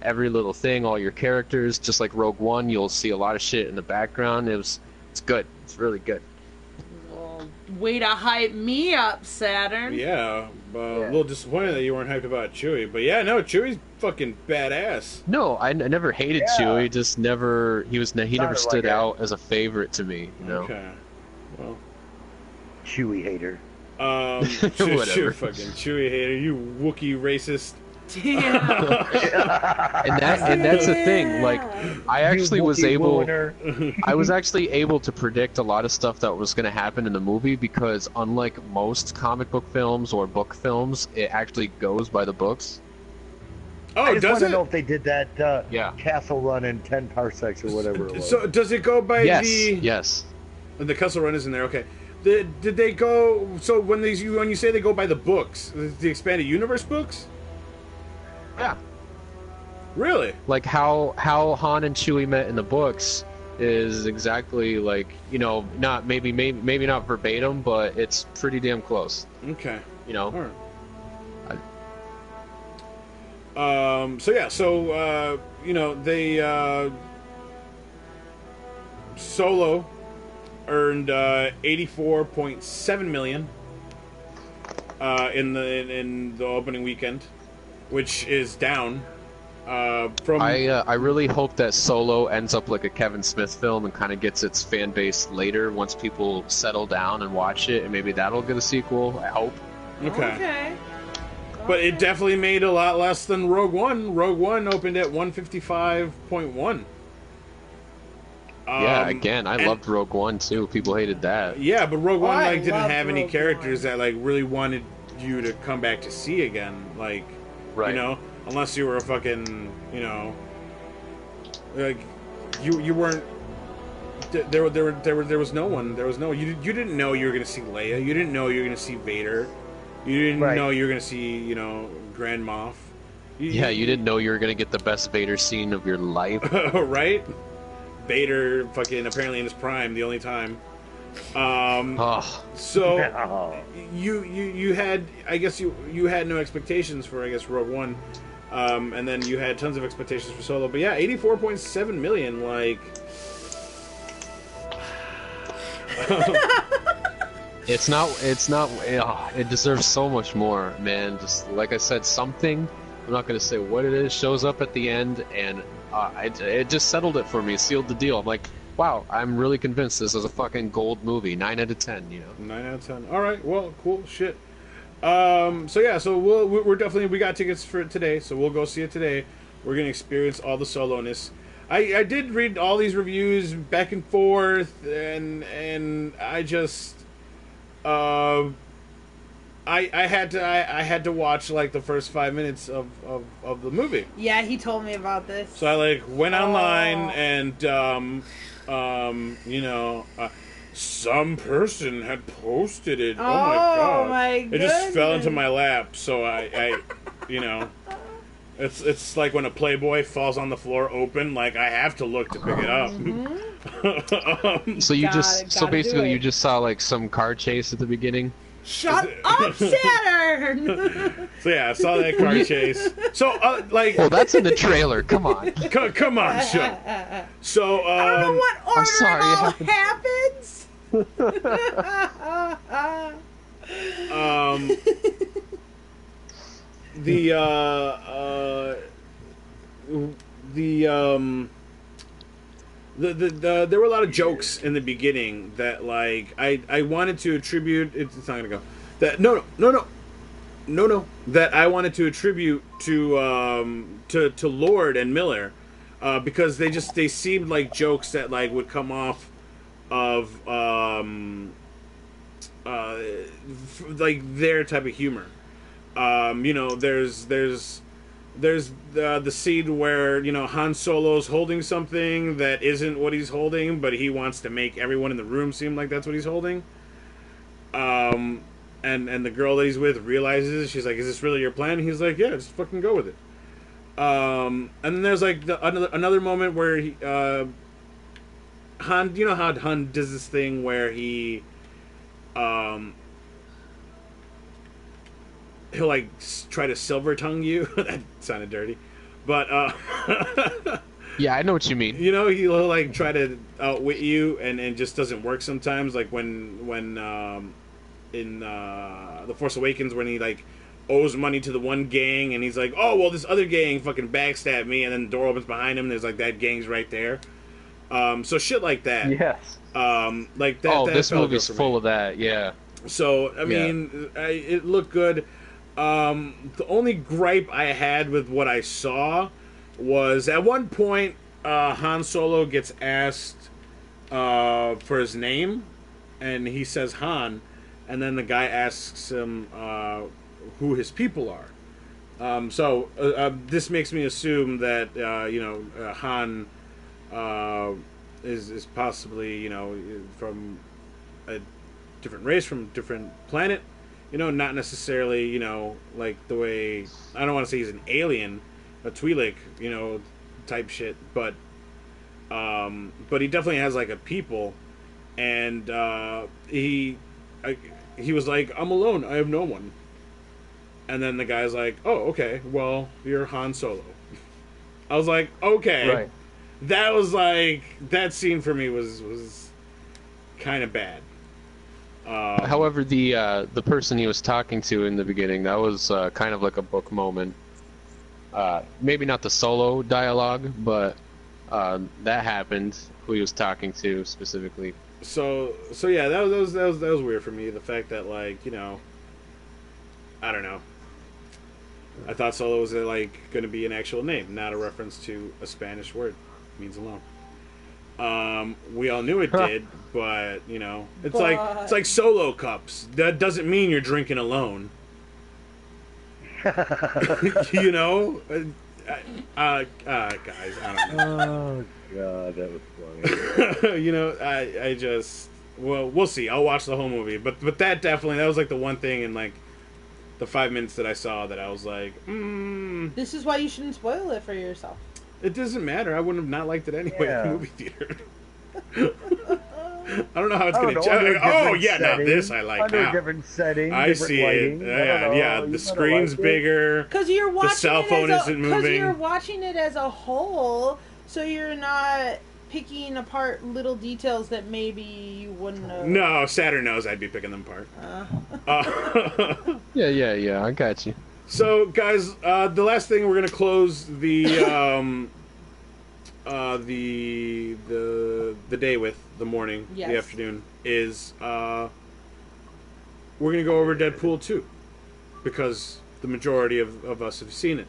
every little thing, all your characters, just like Rogue One, you'll see a lot of shit in the background. It's good. It's really good.
Well, way to hype me up, Saturn.
yeah, a little disappointed that you weren't hyped about Chewie, but yeah, no, Chewie's fucking badass.
No, I never hated Chewie. Just never. He never stood
like
out as a favorite to me. You know.
Okay, well,
Chewie hater.
Whatever.
Fucking Chewie hater, you Wookiee racist.
Damn.
And that's the thing. Like, I actually
You
was
Wookiee
able.
ruiner.
I was actually able to predict a lot of stuff that was going to happen in the movie because, unlike most comic book films or book films, it actually goes by the books.
Oh,
I just want
does
to
it?
know if they did that
Yeah.
castle run in 10 parsecs or whatever it was.
So does it go by
Yes.
the Kessel Run is in there? Okay. Did they go? So when you say they go by the books, the expanded universe books?
Yeah.
Really?
Like how Han and Chewie met in the books is exactly like, you know, not maybe not verbatim, but it's pretty damn close.
Okay.
You know.
All right. You know, they Solo earned 84.7 million in the opening weekend, which is down from.
I really hope that Solo ends up like a Kevin Smith film and kind of gets its fan base later once people settle down and watch it, and maybe that'll get a sequel. I hope.
Okay. But it definitely made a lot less than Rogue One. Rogue One opened at 155.1.
Yeah, again, I loved Rogue One too. People hated that.
Yeah, but Rogue One
I
didn't
loved
have any
Rogue
characters
One.
that like really wanted you to come back to see again. Like,
Right.
you know, unless you were a fucking, you know, like you weren't. There was no one. There was no. You didn't know you were gonna see Leia. You didn't know you were gonna see Vader. You didn't know you were gonna see, you know, Grand Moff.
Yeah, you didn't know you were gonna get the best Vader scene of your life.
Right? Vader, fucking apparently in his prime, the only time.
Oh,
So
Oh.
you had, I guess you had no expectations for, I guess, Rogue One, and then you had tons of expectations for Solo. But yeah, 84.7 million, like.
it's not. It deserves so much more, man. Just like I said, something. I'm not gonna say what it is. Shows up at the end, and it just settled it for me. Sealed the deal. I'm like, wow, I'm really convinced this is a fucking gold movie. 9 out of 10. You know.
9 out of 10. All right, well, cool shit. So we're definitely, we got tickets for it today, so we'll go see it today. We're gonna experience all the Solo-ness. I did read all these reviews back and forth, and I just I had to watch like the first 5 minutes of the movie.
Yeah, he told me about this.
So I like went online and you know, some person had posted it. Oh my god!
My
it just fell into
goodness.
my lap. So I you know, it's like when a Playboy falls on the floor open. Like I have to look to pick it up.
So you
Gotta do
basically
it.
you just saw like some car chase at the beginning.
Shut up, Saturn!
So yeah, I saw that car chase. So like,
Well, that's in the trailer. Come on.
come on, show. So
I don't know what order
I'm sorry,
it all
it
happens.
there were a lot of jokes in the beginning that like I wanted to attribute. It's not gonna go. That no that I wanted to attribute to Lord and Miller because they seemed like jokes that like would come off of like their type of humor. You know, there's the scene where, you know, Han Solo's holding something that isn't what he's holding, but he wants to make everyone in the room seem like that's what he's holding. And the girl that he's with realizes, she's like, "Is this really your plan?" And he's like, "Yeah, just fucking go with it." And then there's like another moment where he, Han, you know how Han does this thing where he, he'll like try to silver tongue you. That sounded dirty, but
Yeah, I know what you mean.
you know, he'll like try to outwit you, and it just doesn't work sometimes. Like when in The Force Awakens, when he like owes money to the one gang, and he's like, "Oh well, this other gang fucking backstabbed me," and then the door opens behind him, and there's like that gang's right there. So shit like that.
Yes.
Like that.
Oh,
that
this
felt
movie's
good for
full
me.
of that. Yeah.
So I mean, it looked good. The only gripe I had with what I saw was at one point Han Solo gets asked for his name, and he says Han, and then the guy asks him who his people are. So this makes me assume that you know, Han is possibly, you know, from a different race, from a different planet. You know, not necessarily, you know, like the way, I don't want to say he's an alien, a Twi'lek, you know, type shit, but he definitely has like a people, and he was like, "I'm alone, I have no one," and then the guy's like, "Oh, okay, well, you're Han Solo." I was like, okay,
Right.
that was like, that scene for me was kind of bad.
However, the person he was talking to in the beginning, that was kind of like a book moment. Maybe not the Solo dialogue, but that happened. Who he was talking to specifically.
So yeah, that was weird for me. The fact that, like, you know, I don't know. I thought Solo was like going to be an actual name, not a reference to a Spanish word. It means alone. We all knew it did, but you know, it's like Solo cups. That doesn't mean you're drinking alone. You know, guys, I don't know.
Oh god, that was funny.
You know, I just, well, we'll see. I'll watch the whole movie, but that was like the one thing in like the 5 minutes that I saw that I was like,
This is why you shouldn't spoil it for yourself.
it doesn't matter. I wouldn't have not liked it anyway
Yeah.
in the movie theater. I don't know how it's
I
going
don't
to
know, under a
change. Oh
different
yeah, now
setting,
this I like
under
now.
a different setting.
I
different
see
lighting.
it.
I don't know,
Yeah.
you
The
might
screen's
like it.
bigger.
Because you're watching
cell phone isn't moving.
Because you're watching it as a whole, so you're not picking apart little details that maybe you wouldn't have.
No, Saturn knows I'd be picking them apart.
Yeah. I got you.
So, guys, the last thing we're gonna close the day with, the morning,
Yes.
the afternoon, is we're gonna go over Deadpool 2 because the majority of us have seen it.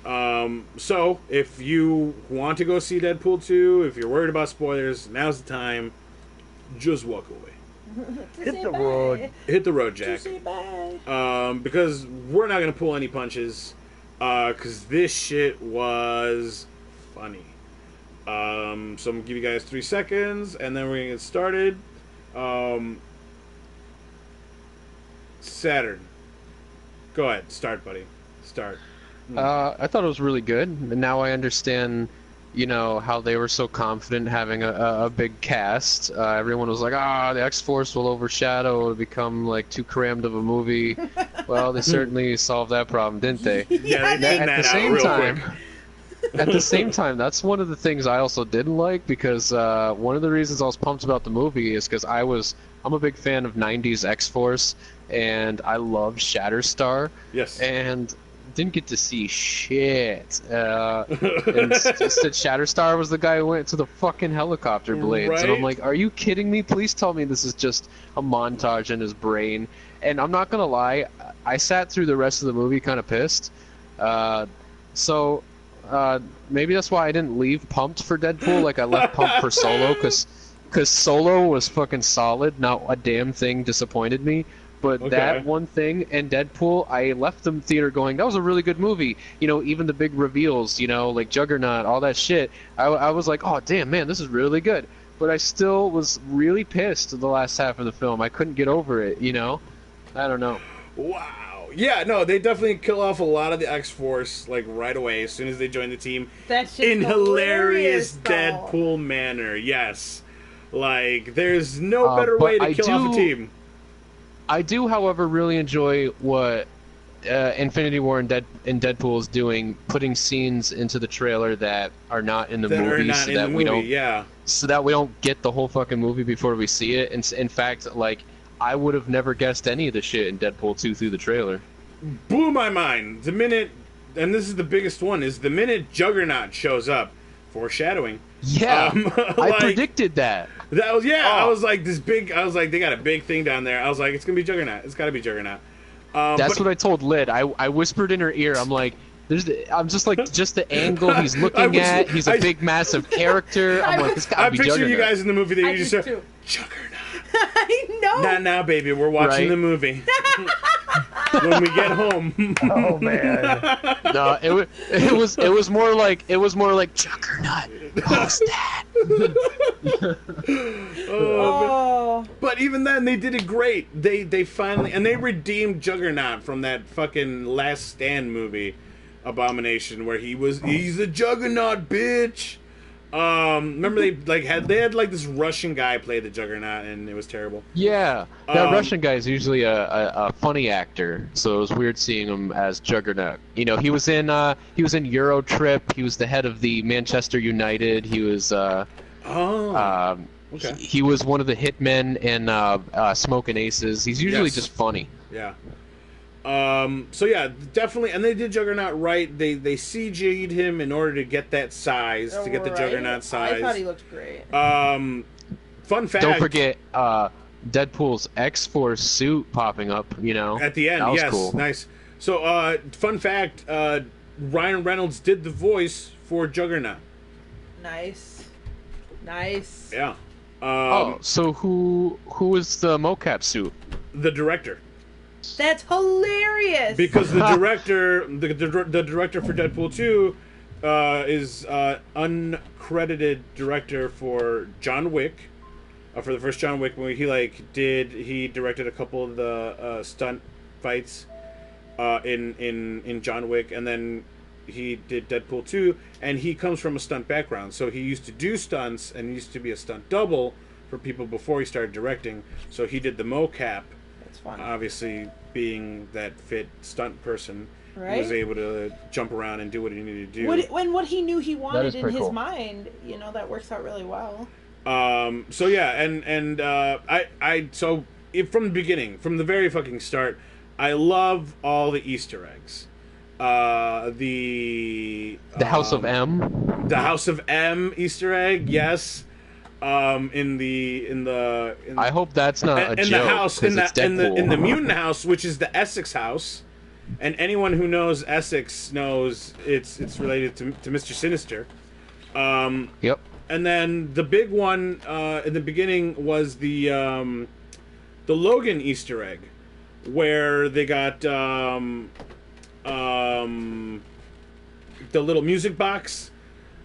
So if you want to go see Deadpool 2, if you're worried about spoilers, now's the time. Just walk away.
Hit the road.
Hit the road, Jack.
Say bye.
Because we're not gonna pull any punches. Because this shit was funny. So I'm gonna give you guys 3 seconds, and then we're gonna get started. Saturn. Go ahead. Start, buddy. Start.
I thought it was really good, and now I understand, how they were so confident having a big cast. Everyone was like, the X-Force will overshadow, it'll become like too crammed of a movie. Well, they certainly solved that problem, didn't they?
Yeah, they
At the same time, at the same time, that's one of the things I also didn't like, because one of the reasons I was pumped about the movie is because I'm a big fan of 90s X-Force, and I loved Shatterstar.
Yes.
And didn't get to see shit. And said Shatterstar was the guy who went to the fucking helicopter blades.
Right?
And I'm like, are you kidding me? Please tell me this is just a montage in his brain. And I'm not going to lie, I sat through the rest of the movie kind of pissed. So maybe that's why I didn't leave pumped for Deadpool like I left pumped for Solo, because Solo was fucking solid. Not a damn thing disappointed me. But that one thing and Deadpool, I left the theater going, that was a really good movie. Even the big reveals, like Juggernaut, all that shit. I was like, oh, damn, man, this is really good. But I still was really pissed the last half of the film. I couldn't get over it, I don't know.
Wow. Yeah, no, they definitely kill off a lot of the X-Force, like, right away, as soon as they join the team.
That's just
in hilarious
though.
Deadpool manner, yes. Like, there's no better way to kill off a team.
I do, however, really enjoy what Infinity War and Deadpool is doing, putting scenes into the trailer that are not in the movie, so that we don't get the whole fucking movie before we see it. And in fact, like, I would have never guessed any of the shit in Deadpool 2 through the trailer.
Blew my mind. The minute, and this is the biggest one, is the minute Juggernaut shows up, foreshadowing.
Yeah, I predicted that.
That was I was like they got a big thing down there. I was like, it's gonna be Juggernaut. It's gotta be Juggernaut.
That's what I told Lid. I whispered in her ear. I'm like, I'm just like, just the angle he's looking at. He's a big, massive character. I'm like, this gotta be Juggernaut.
I picture you guys in the movie that you just heard, Juggernaut.
I know.
Not now, baby. We're watching the movie. When we get home.
Oh man.
No, it was more like Juggernaut. Who's that?
Oh.
But even then, they did it great. They finally, and they redeemed Juggernaut from that fucking Last Stand movie, Abomination, where he's a Juggernaut, bitch. Remember they had this Russian guy play the Juggernaut, and it was terrible.
Yeah, that Russian guy is usually a funny actor, so it was weird seeing him as Juggernaut. He was in Euro Trip. He was the head of the Manchester United. He was he was one of the hitmen in Smoking Aces. He's usually just funny.
Yeah. So yeah, definitely, and they did Juggernaut right. They CG'd him in order to get that size, to get the Juggernaut size.
I thought he looked great.
Fun fact.
Don't forget Deadpool's X-Force suit popping up.
At the end.
That was
yes,
cool.
Nice. So fun fact. Ryan Reynolds did the voice for Juggernaut.
Nice.
Yeah.
So who is the mocap suit?
The director.
That's hilarious.
Because the director, the director for Deadpool 2, is uncredited director for John Wick, for the first John Wick movie. He directed a couple of the stunt fights in John Wick, and then he did Deadpool 2, and he comes from a stunt background, so he used to do stunts and he used to be a stunt double for people before he started directing. So he did the mocap. Obviously, being that fit stunt person, right? He was able to jump around and do what he needed to do.
What he knew he wanted in his
cool.
mind, that works out really well.
So yeah, and so from the beginning, from the very fucking start, I love all the Easter eggs. The
House of M.
The House of M Easter egg, yes.
I hope that's not a joke.
In the mutant house, which is the Essex house, and anyone who knows Essex knows it's related to Mr. Sinister.
Yep.
And then the big one in the beginning was the Logan Easter egg, where they got the little music box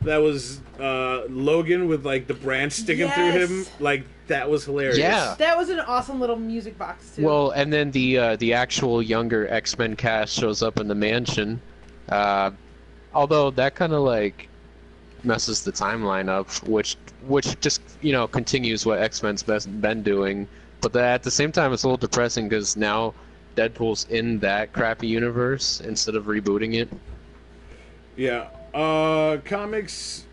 that was Logan with like the branch sticking through him. Like, that was hilarious.
Yeah.
That was an awesome little music box too.
Well, and then the actual younger X-Men cast shows up in the mansion. Although that kind of like messes the timeline up, which just continues what X-Men's been doing. But at the same time, it's a little depressing because now Deadpool's in that crappy universe instead of rebooting it.
Yeah. Comics.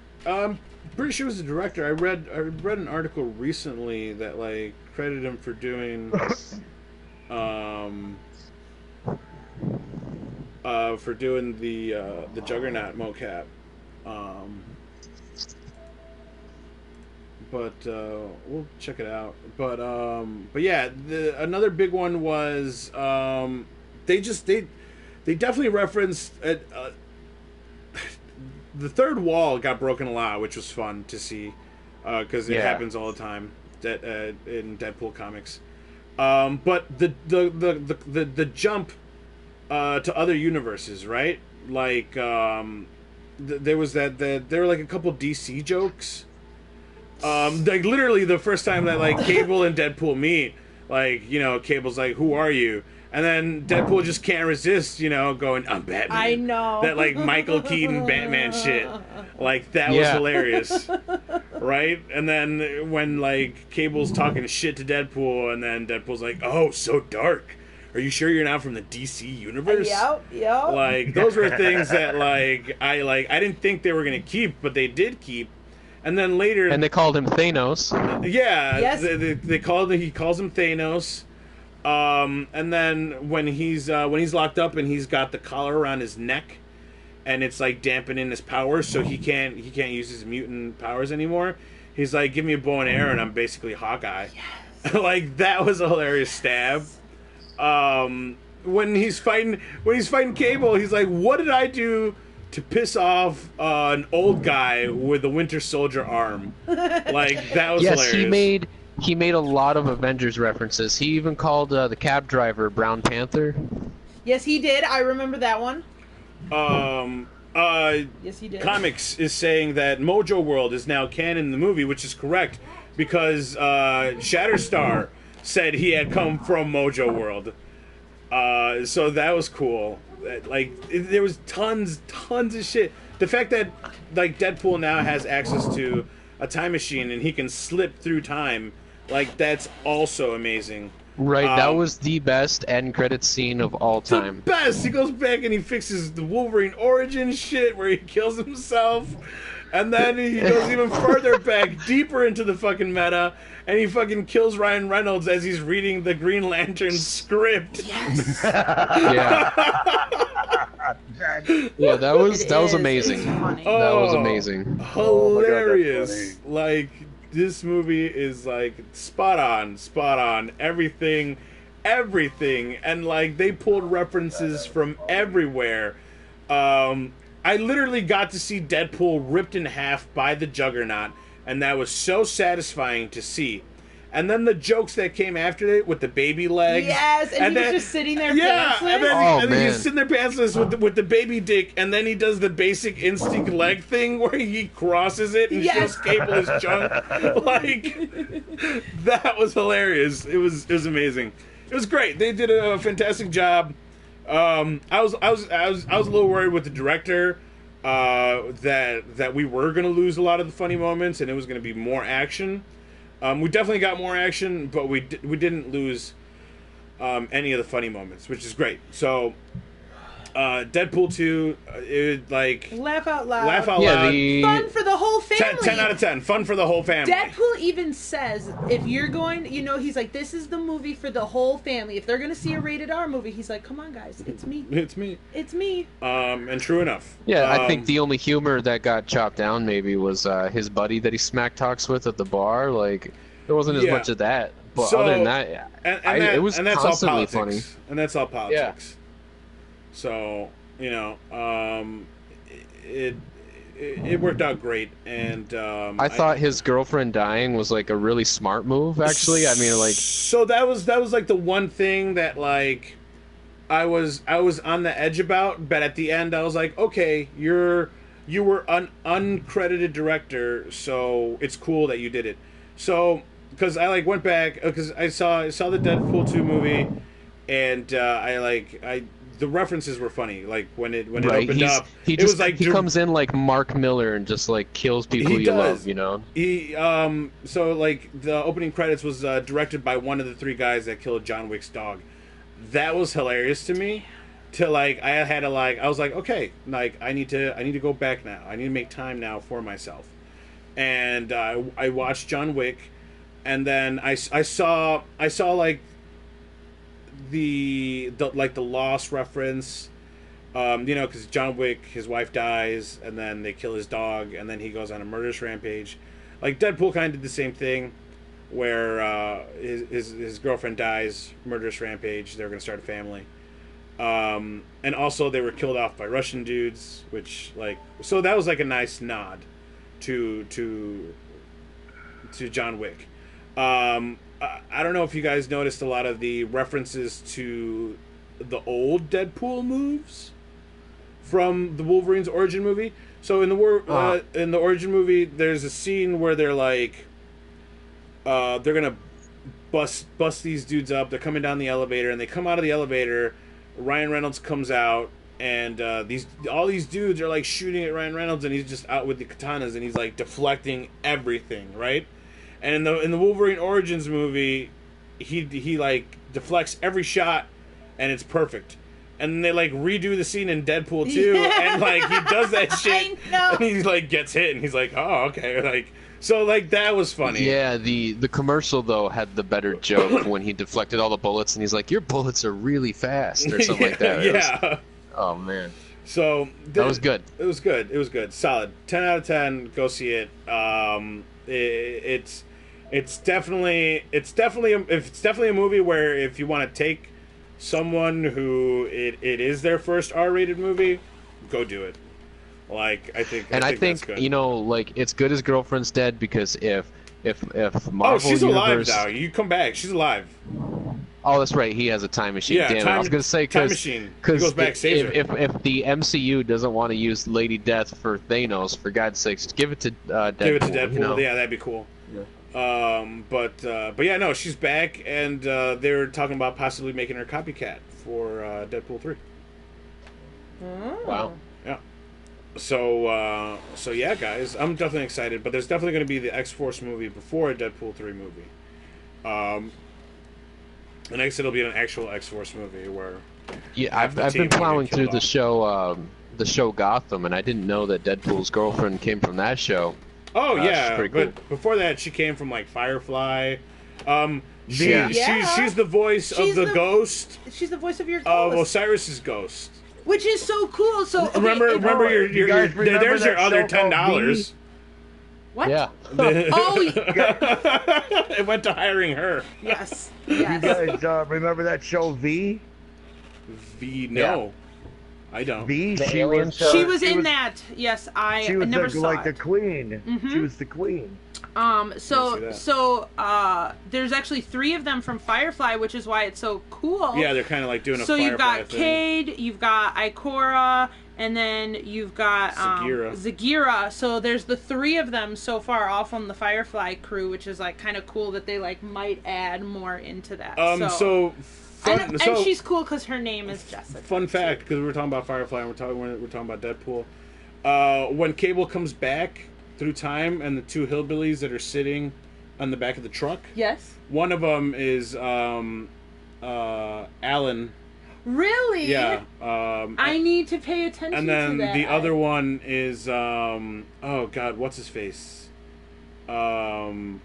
Pretty sure it was the director. I read an article recently that like credited him for doing the Juggernaut mocap. But we'll check it out. But yeah, another big one was they definitely referenced the third wall got broken a lot, which was fun to see because it happens all the time in Deadpool comics. But the jump to other universes, right? Like there was there were like a couple DC jokes. Like literally the first time that like Cable and Deadpool meet, like Cable's like, "Who are you?" And then Deadpool just can't resist, going, "I'm Batman."
I know.
That, like, Michael Keaton Batman shit. Like, that was hilarious. Right? And then when, like, Cable's talking shit to Deadpool, and then Deadpool's like, "Oh, so dark. Are you sure you're not from the DC universe?"
Yep.
Like, those were things that, like, I didn't think they were going to keep, but they did keep. And then later...
And they called him Thanos.
Yeah.
Yes.
He calls him Thanos. And then when he's locked up and he's got the collar around his neck, and it's like dampening his powers, so he can't use his mutant powers anymore. He's like, "Give me a bow and arrow, and I'm basically Hawkeye." Yes. Like, that was a hilarious stab. When he's fighting Cable, he's like, "What did I do to piss off an old guy with a Winter Soldier arm?" Like, that was hilarious.
He made a lot of Avengers references. He even called the cab driver Brown Panther.
Yes, he did. I remember that one. Yes, he did.
Comics is saying that Mojo World is now canon in the movie, which is correct, because Shatterstar said he had come from Mojo World. So that was cool. Like, there was tons of shit. The fact that, like, Deadpool now has access to a time machine and he can slip through time, like, that's also amazing.
Right, that was the best end credits scene of all time.
The best! He goes back and he fixes the Wolverine origin shit where he kills himself. And then he goes even further back, deeper into the fucking meta, and he fucking kills Ryan Reynolds as he's reading the Green Lantern script.
Yes.
Yeah, that was amazing. That was amazing.
Hilarious. Oh, like, this movie is like spot on. Everything. And like, they pulled references from everywhere. I literally got to see Deadpool ripped in half by the Juggernaut, and that was so satisfying to see. And then the jokes that came after it with the baby legs.
Yes, and he was just sitting there pantsless.
And then he's sitting there pantsless with the baby dick, and then he does the basic instinct leg thing where he crosses it and shows Cable his junk. Like, that was hilarious. It was amazing. It was great. They did a fantastic job. I was a little worried with the director that we were going to lose a lot of the funny moments, and it was going to be more action. We definitely got more action, but we didn't lose any of the funny moments, which is great. So, Deadpool 2, it like
laugh out loud. Fun for the whole family.
10 out of 10. Fun for the whole family.
Deadpool even says, if you're going, he's like, this is the movie for the whole family. If they're going to see a rated R movie, he's like, come on, guys, it's me.
It's me.
It's me.
And true enough.
Yeah, I think the only humor that got chopped down maybe was his buddy that he smack talks with at the bar. Like, there wasn't as much of that. But other than that, it was constantly funny.
And that's all politics. So it it worked out great, and
I thought his girlfriend dying was like a really smart move. Actually, I mean, like,
so that was like the one thing that like I was on the edge about, but at the end I was like, okay, you were an uncredited director, so it's cool that you did it. So because I like went back because I saw the Deadpool 2 movie, and the references were funny. Like when it opened up, it was like
he comes in like Mark Miller and just like kills people you love, you know.
He so like the opening credits was directed by one of the three guys that killed John Wick's dog. That was hilarious to me. To like I was like, okay, like I need to go back now. I need to make time now for myself. And I watched John Wick, and then I saw like the Lost reference, because John Wick, his wife dies, and then they kill his dog, and then he goes on a murderous rampage. Like Deadpool kind of did the same thing, where his girlfriend dies, murderous rampage. They're gonna start a family, and also they were killed off by Russian dudes, which so that was like a nice nod to John Wick. I don't know if you guys noticed a lot of the references to the old Deadpool moves from the Wolverine's origin movie. So in the origin movie, there's a scene where they're like, they're gonna bust these dudes up. They're coming down the elevator, and they come out of the elevator. Ryan Reynolds comes out, and all these dudes are like shooting at Ryan Reynolds, and he's just out with the katanas, and he's like deflecting everything, right? And in the Wolverine Origins movie, he like deflects every shot, and it's perfect. And then they like redo the scene in Deadpool 2, and like he does that shit, and he like gets hit, and he's like, oh, okay, like so like that was funny.
Yeah, the commercial though had the better joke when he deflected all the bullets, and he's like, your bullets are really fast, or something like that.
Yeah.
Oh man.
So
that was good.
It was good. It was good. Solid. 10 out of 10. Go see it. It's definitely a movie where if you want to take someone who it is their first R-rated movie, go do it. Like I think
that's good. Like it's good as Girlfriend's Dead, because if Marvel
she's
Universe...
alive now. You come back. She's alive.
Oh, that's right. He has a time machine.
Yeah,
damn it. I was gonna say
time machine. He goes back, saves her.
If the MCU doesn't want to use Lady Death for Thanos, for God's sakes, give it to Deadpool.
Give it to Deadpool.
You know?
Yeah, that'd be cool. Yeah. But yeah, no, she's back, and they're talking about possibly making her a copycat for Deadpool 3.
Oh.
Wow.
Yeah. So yeah, guys, I'm definitely excited. But there's definitely going to be the X-Force movie before a Deadpool 3 movie. And next it'll be an actual X-Force movie where.
Yeah, I've been plowing through the show Gotham, and I didn't know that Deadpool's girlfriend came from that show.
Oh yeah,
but
cool. Before that, she came from like Firefly. She's the voice of the ghost.
She's the voice of your ghost.
Of Osiris's ghost.
Which is so cool. So okay,
remember there's your other $10.
What?
Yeah.
Oh.
It went to hiring her.
Yes.
You guys remember that show V?
V? No. I don't.
V.
The
She
alien
was.
show?
She was in that. Yes,
She was
never saw
the
it.
queen.
Mhm.
She was the queen.
There's actually 3 of them from Firefly, which is why it's so cool.
Yeah, they're kind of like doing a
So
Firefly
you've got
thing.
Cade, you've got Ikora, and then you've got Zagira. So there's the 3 of them so far, all from the Firefly crew, which is like kind of cool that they like might add more into that. And she's cool because her name is Jessica.
Fun fact, because we were talking about Firefly and we're talking about Deadpool. When Cable comes back through time, and the 2 hillbillies that are sitting on the back of the truck.
Yes.
One of them is Alan.
Really?
Yeah.
I need to pay attention to that.
And then the other one is oh God, what's his face? Matt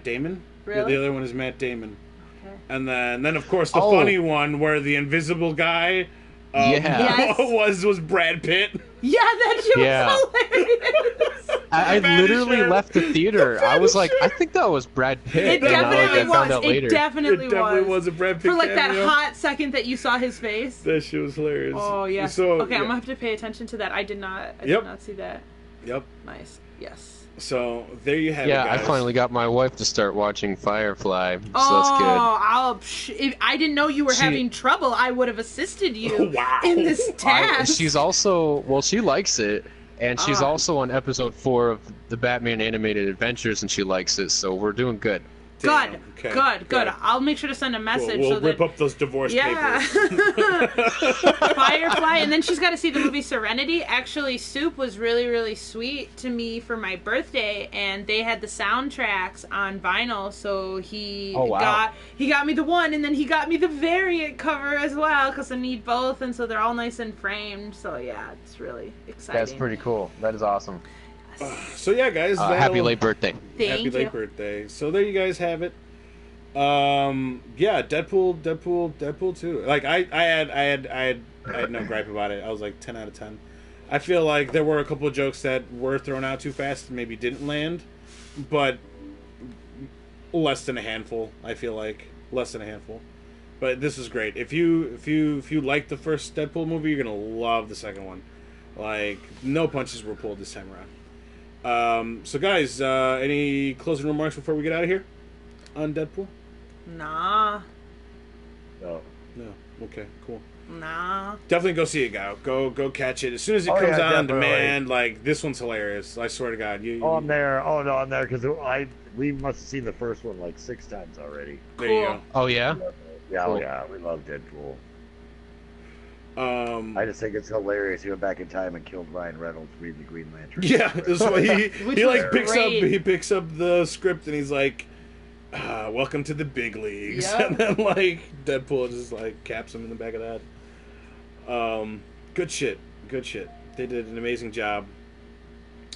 Damon.
Really?
The other one is Matt Damon.
Okay.
And then of course the funny one where the invisible guy
Yes.
was Brad Pitt.
Yeah, that shit was hilarious.
I literally
shirt.
left the theater. I was like, I think that was Brad Pitt.
It definitely
I found out
was.
later.
It definitely
was a Brad Pitt
for like
cameo.
that hot second that you saw his face.
That shit was hilarious.
Oh yeah.
So,
okay,
yeah.
I'm gonna have to pay attention to that. I did not. I
Yep.
did not see that.
Yep.
Nice. Yes.
So there you have it,
Yeah, I
guys.
finally got my wife to start watching Firefly, so
Oh, if I didn't know you were
She-
having trouble, I would have assisted you
Wow.
in this
that's good.
task.
She's also she likes it, and she's also on episode 4 of the Batman Animated Adventures, and she likes it. So we're doing good.
Good,
Damn, okay,
good.
good.
I'll make sure to send a message
We'll
so that
rip up those divorce papers.
Firefly, and then she's got to see the movie Serenity. Actually, Soop was really, really sweet to me for my birthday, and they had the soundtracks on vinyl. So he got me the one, and then he got me the variant cover as well because I need both, and so they're all nice and framed. So yeah, it's really exciting.
That's pretty cool. That is awesome.
So yeah, guys.
Happy late birthday.
Thank
Happy
you.
late birthday. So there you guys have it. Yeah, Deadpool 2. Like I had no gripe about it. I was like 10 out of 10. I feel like there were a couple of jokes that were thrown out too fast and maybe didn't land, but less than a handful. I feel like less than a handful. But this is great. If you like the first Deadpool movie, you're gonna love the second one. Like no punches were pulled this time around. So guys, any closing remarks before we get out of here on Deadpool?
Nah.
No.
No. Okay. Cool.
Nah.
Definitely go see it, guy. Go catch it as soon as it
Oh,
comes
yeah,
out on
definitely.
demand. Like this one's hilarious. I swear to God.
Oh, I'm there. Oh no, I'm there because we must have seen the first one like 6 times already.
There you
Cool.
Oh yeah.
Yeah,
Cool.
yeah, we love Deadpool.
go.
I just think it's hilarious. He went back in time and killed Ryan Reynolds reading the Green Lantern.
Yeah, that's why
Which
he
was
like picks
great.
up the script and he's like, "Welcome to the big leagues,"
Yep.
and then like Deadpool just like caps him in the back of that. Good shit. They did an amazing job,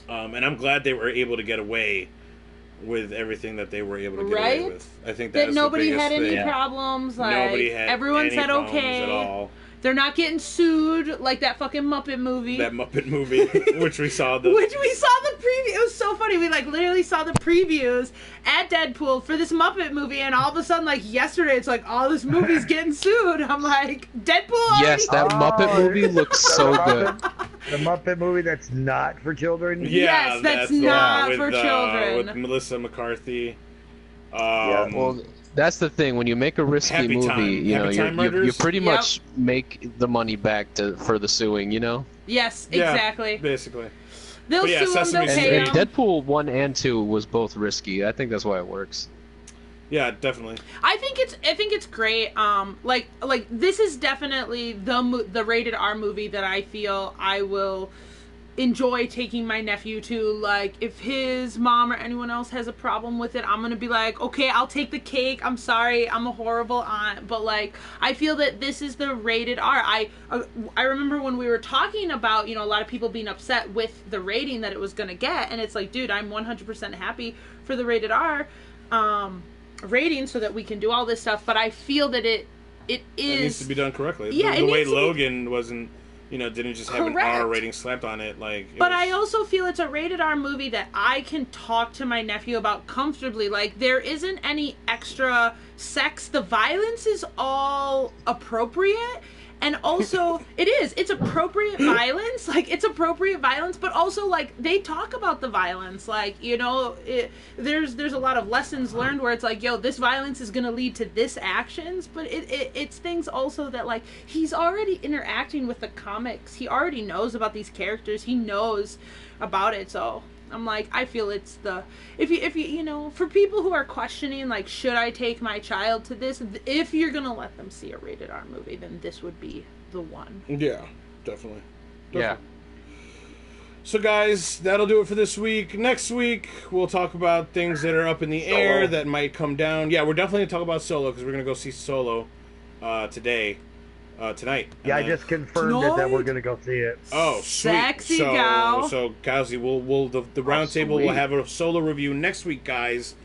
and I'm glad they were able to get away with everything that they were able to get away
Right?
with. I think
That
that's
nobody
the biggest
had any
thing.
problems. Like
Nobody had
everyone
any
said
problems
okay.
at all.
They're not getting sued like that fucking Muppet movie.
That Muppet movie, which we saw
Which we saw the preview. It was so funny. We like literally saw the previews at Deadpool for this Muppet movie, and all of a sudden, like yesterday, it's like all this movie's getting sued. I'm like, Deadpool.
Yes, that Muppet movie looks so good.
The Muppet movie that's not for children.
Yes, that's
the
not
one
for
with,
children.
with Melissa McCarthy.
Yeah,
Well, that's the thing. When you make a risky
Happy
movie,
Time.
you know,
Happy Time
you
Murders?
pretty
Yep.
much make the money back for the suing. You know.
Yes,
yeah,
exactly.
basically.
They'll
But yeah,
sue them.
Sesame
They'll
Street.
pay
And
them.
Deadpool 1 and 2 was both risky. I think that's why it works.
Yeah, definitely.
I think it's great. Like this is definitely the rated R movie that I feel I will enjoy taking my nephew to. Like if his mom or anyone else has a problem with it, I'm gonna be like, okay, I'll take the cake. I'm sorry, I'm a horrible aunt, but like I feel that this is the rated R. I remember when we were talking about, you know, a lot of people being upset with the rating that it was gonna get, and it's like, dude, I'm 100% happy for the rated R rating so that we can do all this stuff. But I feel that it
needs to be done correctly.
Yeah,
the
it
way
needs to be-
Logan wasn't, didn't just have
Correct.
an R rating slapped on it. Like,
But I also feel it's a rated R movie that I can talk to my nephew about comfortably. Like, there isn't any extra sex. The violence is all appropriate. And also, it's appropriate violence. Like, it's appropriate violence, but also, like, they talk about the violence. Like, there's a lot of lessons learned where it's like, yo, this violence is going to lead to this actions. But it's things also that, like, he's already interacting with the comics. He already knows about these characters. He knows about it. So I'm like, I feel it's if you for people who are questioning, like, should I take my child to this? If you're going to let them see a rated R movie, then this would be the one.
Yeah, definitely.
Yeah.
So, guys, that'll do it for this week. Next week, we'll talk about things that are up in the air that might come down. Yeah, we're definitely going to talk about Solo because we're going to go see Solo tonight.
Yeah, I
And then-
just confirmed it that we're
Tonight?
gonna go see it.
Oh, sweet.
Sexy
so,
gal.
So, Gowsy, the round table will
sweet.
have a Solo review next week, guys.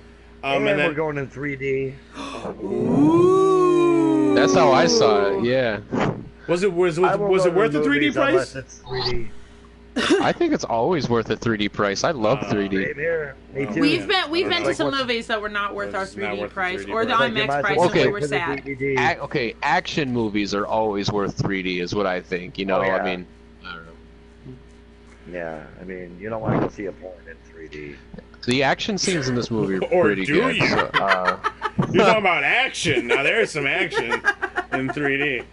And
And then
we're going in 3D.
Ooh.
That's how I saw it. Yeah.
was it
I won't
worth
go
the
to
3D
movies
price?
unless it's 3D.
I think it's always worth a 3D price. I love 3D.
Same here. Me too.
We've been to
Like,
some
what's-
movies that were not worth our
It's not
3D
worth the
price
3D
or the
price.
Like, you
IMAX
might as
price,
well
and we
pay
were
for the
sad.
DVD.
Okay, action movies are always worth 3D, is what I think. You know,
Oh, yeah.
I mean, I don't know.
Yeah, I mean, you don't want to go see a porn in 3D.
The action scenes in this movie are
Or
pretty
do
good.
you?
So,
You're talking about action. Now there's some action in 3D.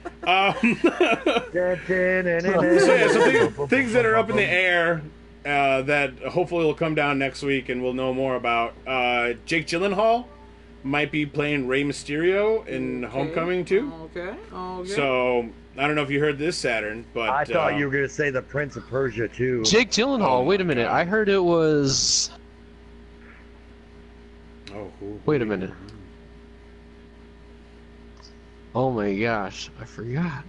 So things that are up in the air that hopefully will come down next week and we'll know more about. Jake Gyllenhaal might be playing Rey Mysterio in Homecoming too.
Okay.
So I don't know if you heard this, Saturn, but
I thought you were going to say the Prince of Persia too.
Jake Gyllenhaal.
Oh
wait a
my
minute.
God.
I heard it was. Wait a minute. Oh my gosh, I forgot.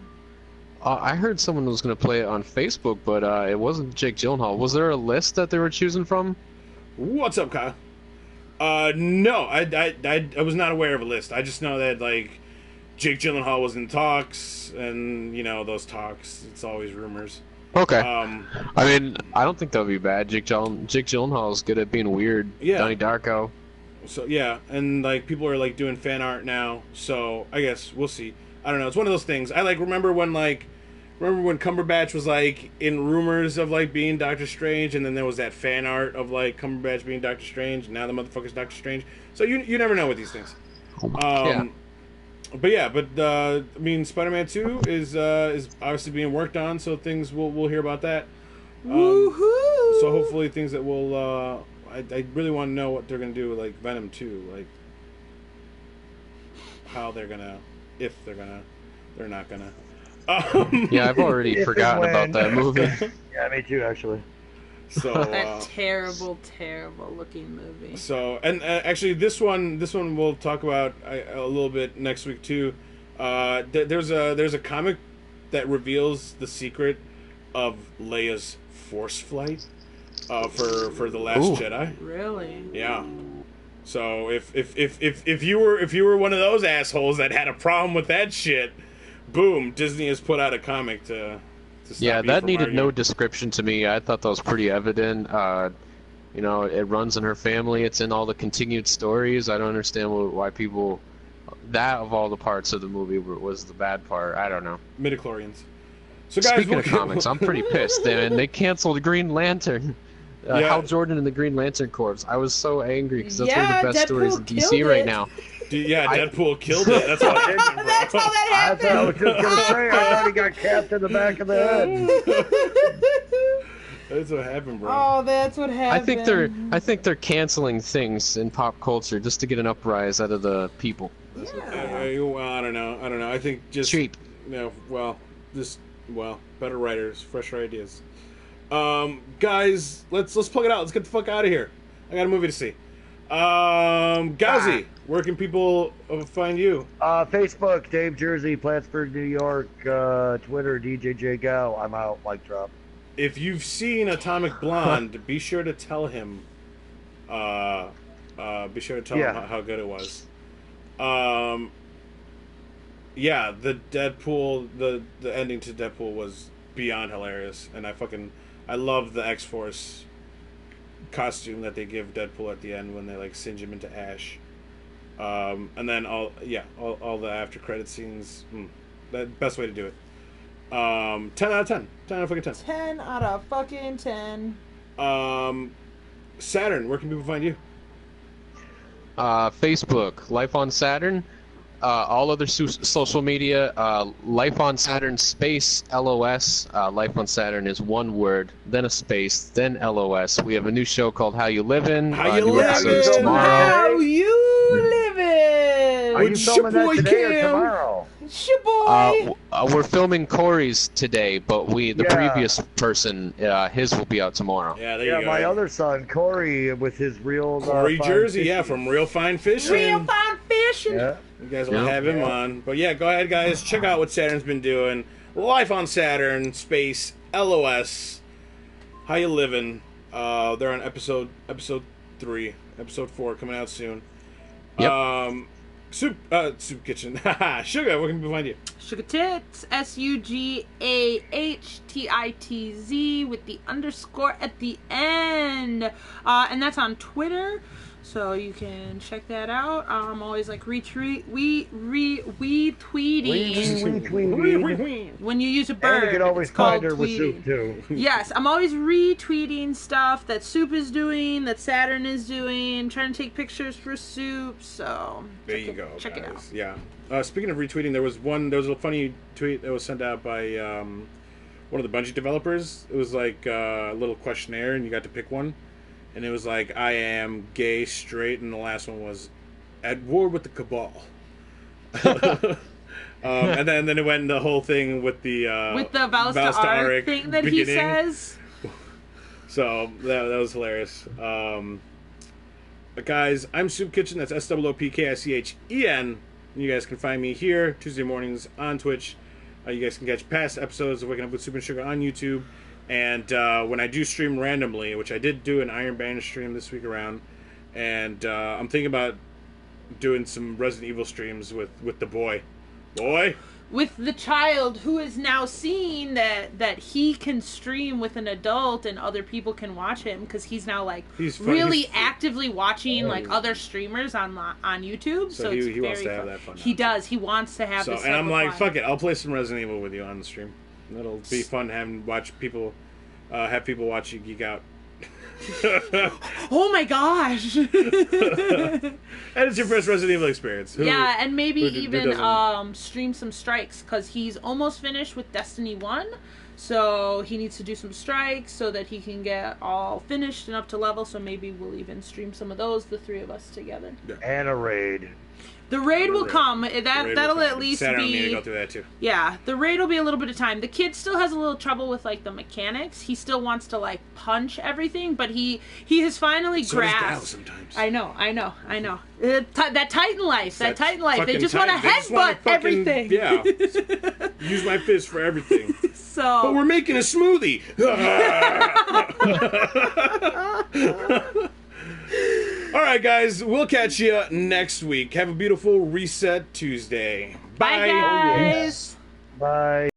I heard someone was going to play it on Facebook, but it wasn't Jake Gyllenhaal. Was there a list that they were choosing from?
What's up, Kyle? No, I was not aware of a list. I just know that like Jake Gyllenhaal was in talks, and you know those talks. It's always rumors.
Okay.
I
I mean, I don't think that would be bad. Jake Gyllenhaal is good at being weird.
Yeah.
Donnie Darko.
So yeah, and like people are like doing fan art now. So I guess we'll see. I don't know. It's one of those things. I like remember when Cumberbatch was like in rumors of like being Doctor Strange, and then there was that fan art of like Cumberbatch being Doctor Strange. And now the motherfucker's Doctor Strange. So you never know with these things.
Yeah.
But yeah, I mean, Spider-Man 2 is obviously being worked on, so things we'll hear about that.
Woohoo!
So hopefully things that will. I really want to know what they're gonna do with like Venom 2, like how they're gonna, if they're gonna, they're not gonna.
Yeah, I've already
If and
forgotten
when.
about that movie.
Yeah, me too, actually.
So
That terrible looking movie.
So and actually this one we'll talk about a little bit next week too. There's a comic that reveals the secret of Leia's force flight for the Last
Ooh.
Jedi.
Really?
Yeah. So if you were one of those assholes that had a problem with that shit, boom, Disney has put out a comic to stop
Yeah,
you
that
from
needed no
arguing.
description to me. I thought that was pretty evident. You know, it runs in her family. It's in all the continued stories. I don't understand why people. That of all the parts of the movie was the bad part. I don't know.
Midichlorians. So guys,
Speaking of comics, I'm pretty pissed. They canceled Green Lantern.
Yeah.
Hal Jordan and the Green Lantern Corps. I was so angry because that's one
Yeah,
of the best stories in
Deadpool
DC
killed
right
it.
now.
Yeah, Deadpool killed it. That's what happened, bro.
That's how that
I
happened.
thought I was just going to say, I thought he got capped in the back of the head.
That's what happened, bro.
Oh, that's what happened.
I think they're canceling things in pop culture just to get an uprise out of the people.
Well, I don't know. I think just
Cheap.
better writers, fresher ideas. Guys, let's plug it out. Let's get the fuck out of here. I got a movie to see. Gauzy, where can people find you?
Facebook, Dave Jersey, Plattsburgh, New York. Twitter, DJJ Gal. I'm out. Mic drop.
If you've seen Atomic Blonde, be sure to tell him. Him how good it was. Yeah, the Deadpool, the ending to Deadpool was beyond hilarious, and I love the X-Force costume that they give Deadpool at the end when they like singe him into ash. And then all the after credit scenes. The best way to do it. 10 out of 10. 10 out of fucking 10.
10 out of fucking 10.
Saturn, where can people find you?
Facebook, Life on Saturn. All other social media, Life on Saturn space LOS. Life on Saturn is one word, then a space, then LOS. We have a new show called How You Livin'.
How You
new
Livin'?
episodes
How
tomorrow.
How you living?
Are you
With
filming that
your boy
today or
Cam.
tomorrow?
It's your boy.
We're filming Corey's today, but the
Yeah.
previous person, his will be out tomorrow.
Yeah, there
Yeah,
you go.
my other son, Corey, with his real...
Corey
fine
Jersey,
fishing.
yeah, from Real Fine Fishing.
Real fine fishing.
Yeah.
You guys will
Yeah.
have him
Yeah.
on. But yeah, go ahead, guys. Check out what Saturn's been doing. Life on Saturn, space, LOS. How you living? They're on episode 3. Episode 4 coming out soon.
Yep.
Soop Kitchen. Sugah, where can people find you?
Sugah Tits, SUGAHTITZ with the underscore at the end. And that's on Twitter. So you can check that out. I'm always like retweeting. When you use a bird,
And you can always
it's called
find her with
tweeting.
Soop too.
Yes, I'm always retweeting stuff that Soop is doing, that Saturn is doing, trying to take pictures for Soop. So
There you go.
Check it out.
Guys. Yeah. Speaking of retweeting, there was a funny tweet that was sent out by one of the Bungie developers. It was like a little questionnaire, and you got to pick one. And it was like, I am gay, straight, and the last one was at war with the Cabal. And then it went in the whole thing with the
vows to art thing that
beginning.
he says.
So that was hilarious. But guys, I'm Soopkichen. That's SOOPKICHEN. You guys can find me here Tuesday mornings on Twitch. You guys can catch past episodes of Waking Up with Soop and Sugah on YouTube. And when I do stream randomly, which I did do an Iron Banner stream this week around, and I'm thinking about doing some Resident Evil streams with the boy.
With the child who is now seeing that he can stream with an adult and other people can watch him because he's now like really actively watching like other streamers on YouTube. So it's
he wants to
very
have
fun.
that fun.
He does. He wants to have.
So
this
and I'm like,
fun.
fuck it, I'll play some Resident Evil with you on the stream. That'll be fun having people watch you geek out.
Oh my gosh!
And it's your first Resident Evil experience.
Yeah, and maybe
who
even
doesn't?
stream some strikes because he's almost finished with Destiny 1. So he needs to do some strikes so that he can get all finished and up to level. So maybe we'll even stream some of those, the three of us together.
Yeah.
And a raid.
The raid will come. That'll at least
Saturn
be.
need to go through that too.
Yeah, the raid will be a little bit of time. The kid still has a little trouble with like the mechanics. He still wants to like punch everything, but he has finally grasped.
Sometimes.
I know. That Titan life. That Titan life. They just want to
They just wanna
headbutt
fucking-
everything.
Yeah. Use my fist for everything.
So.
But we're making a smoothie. All right, guys. We'll catch you next week. Have a beautiful Reset Tuesday.
Bye, guys.
Bye.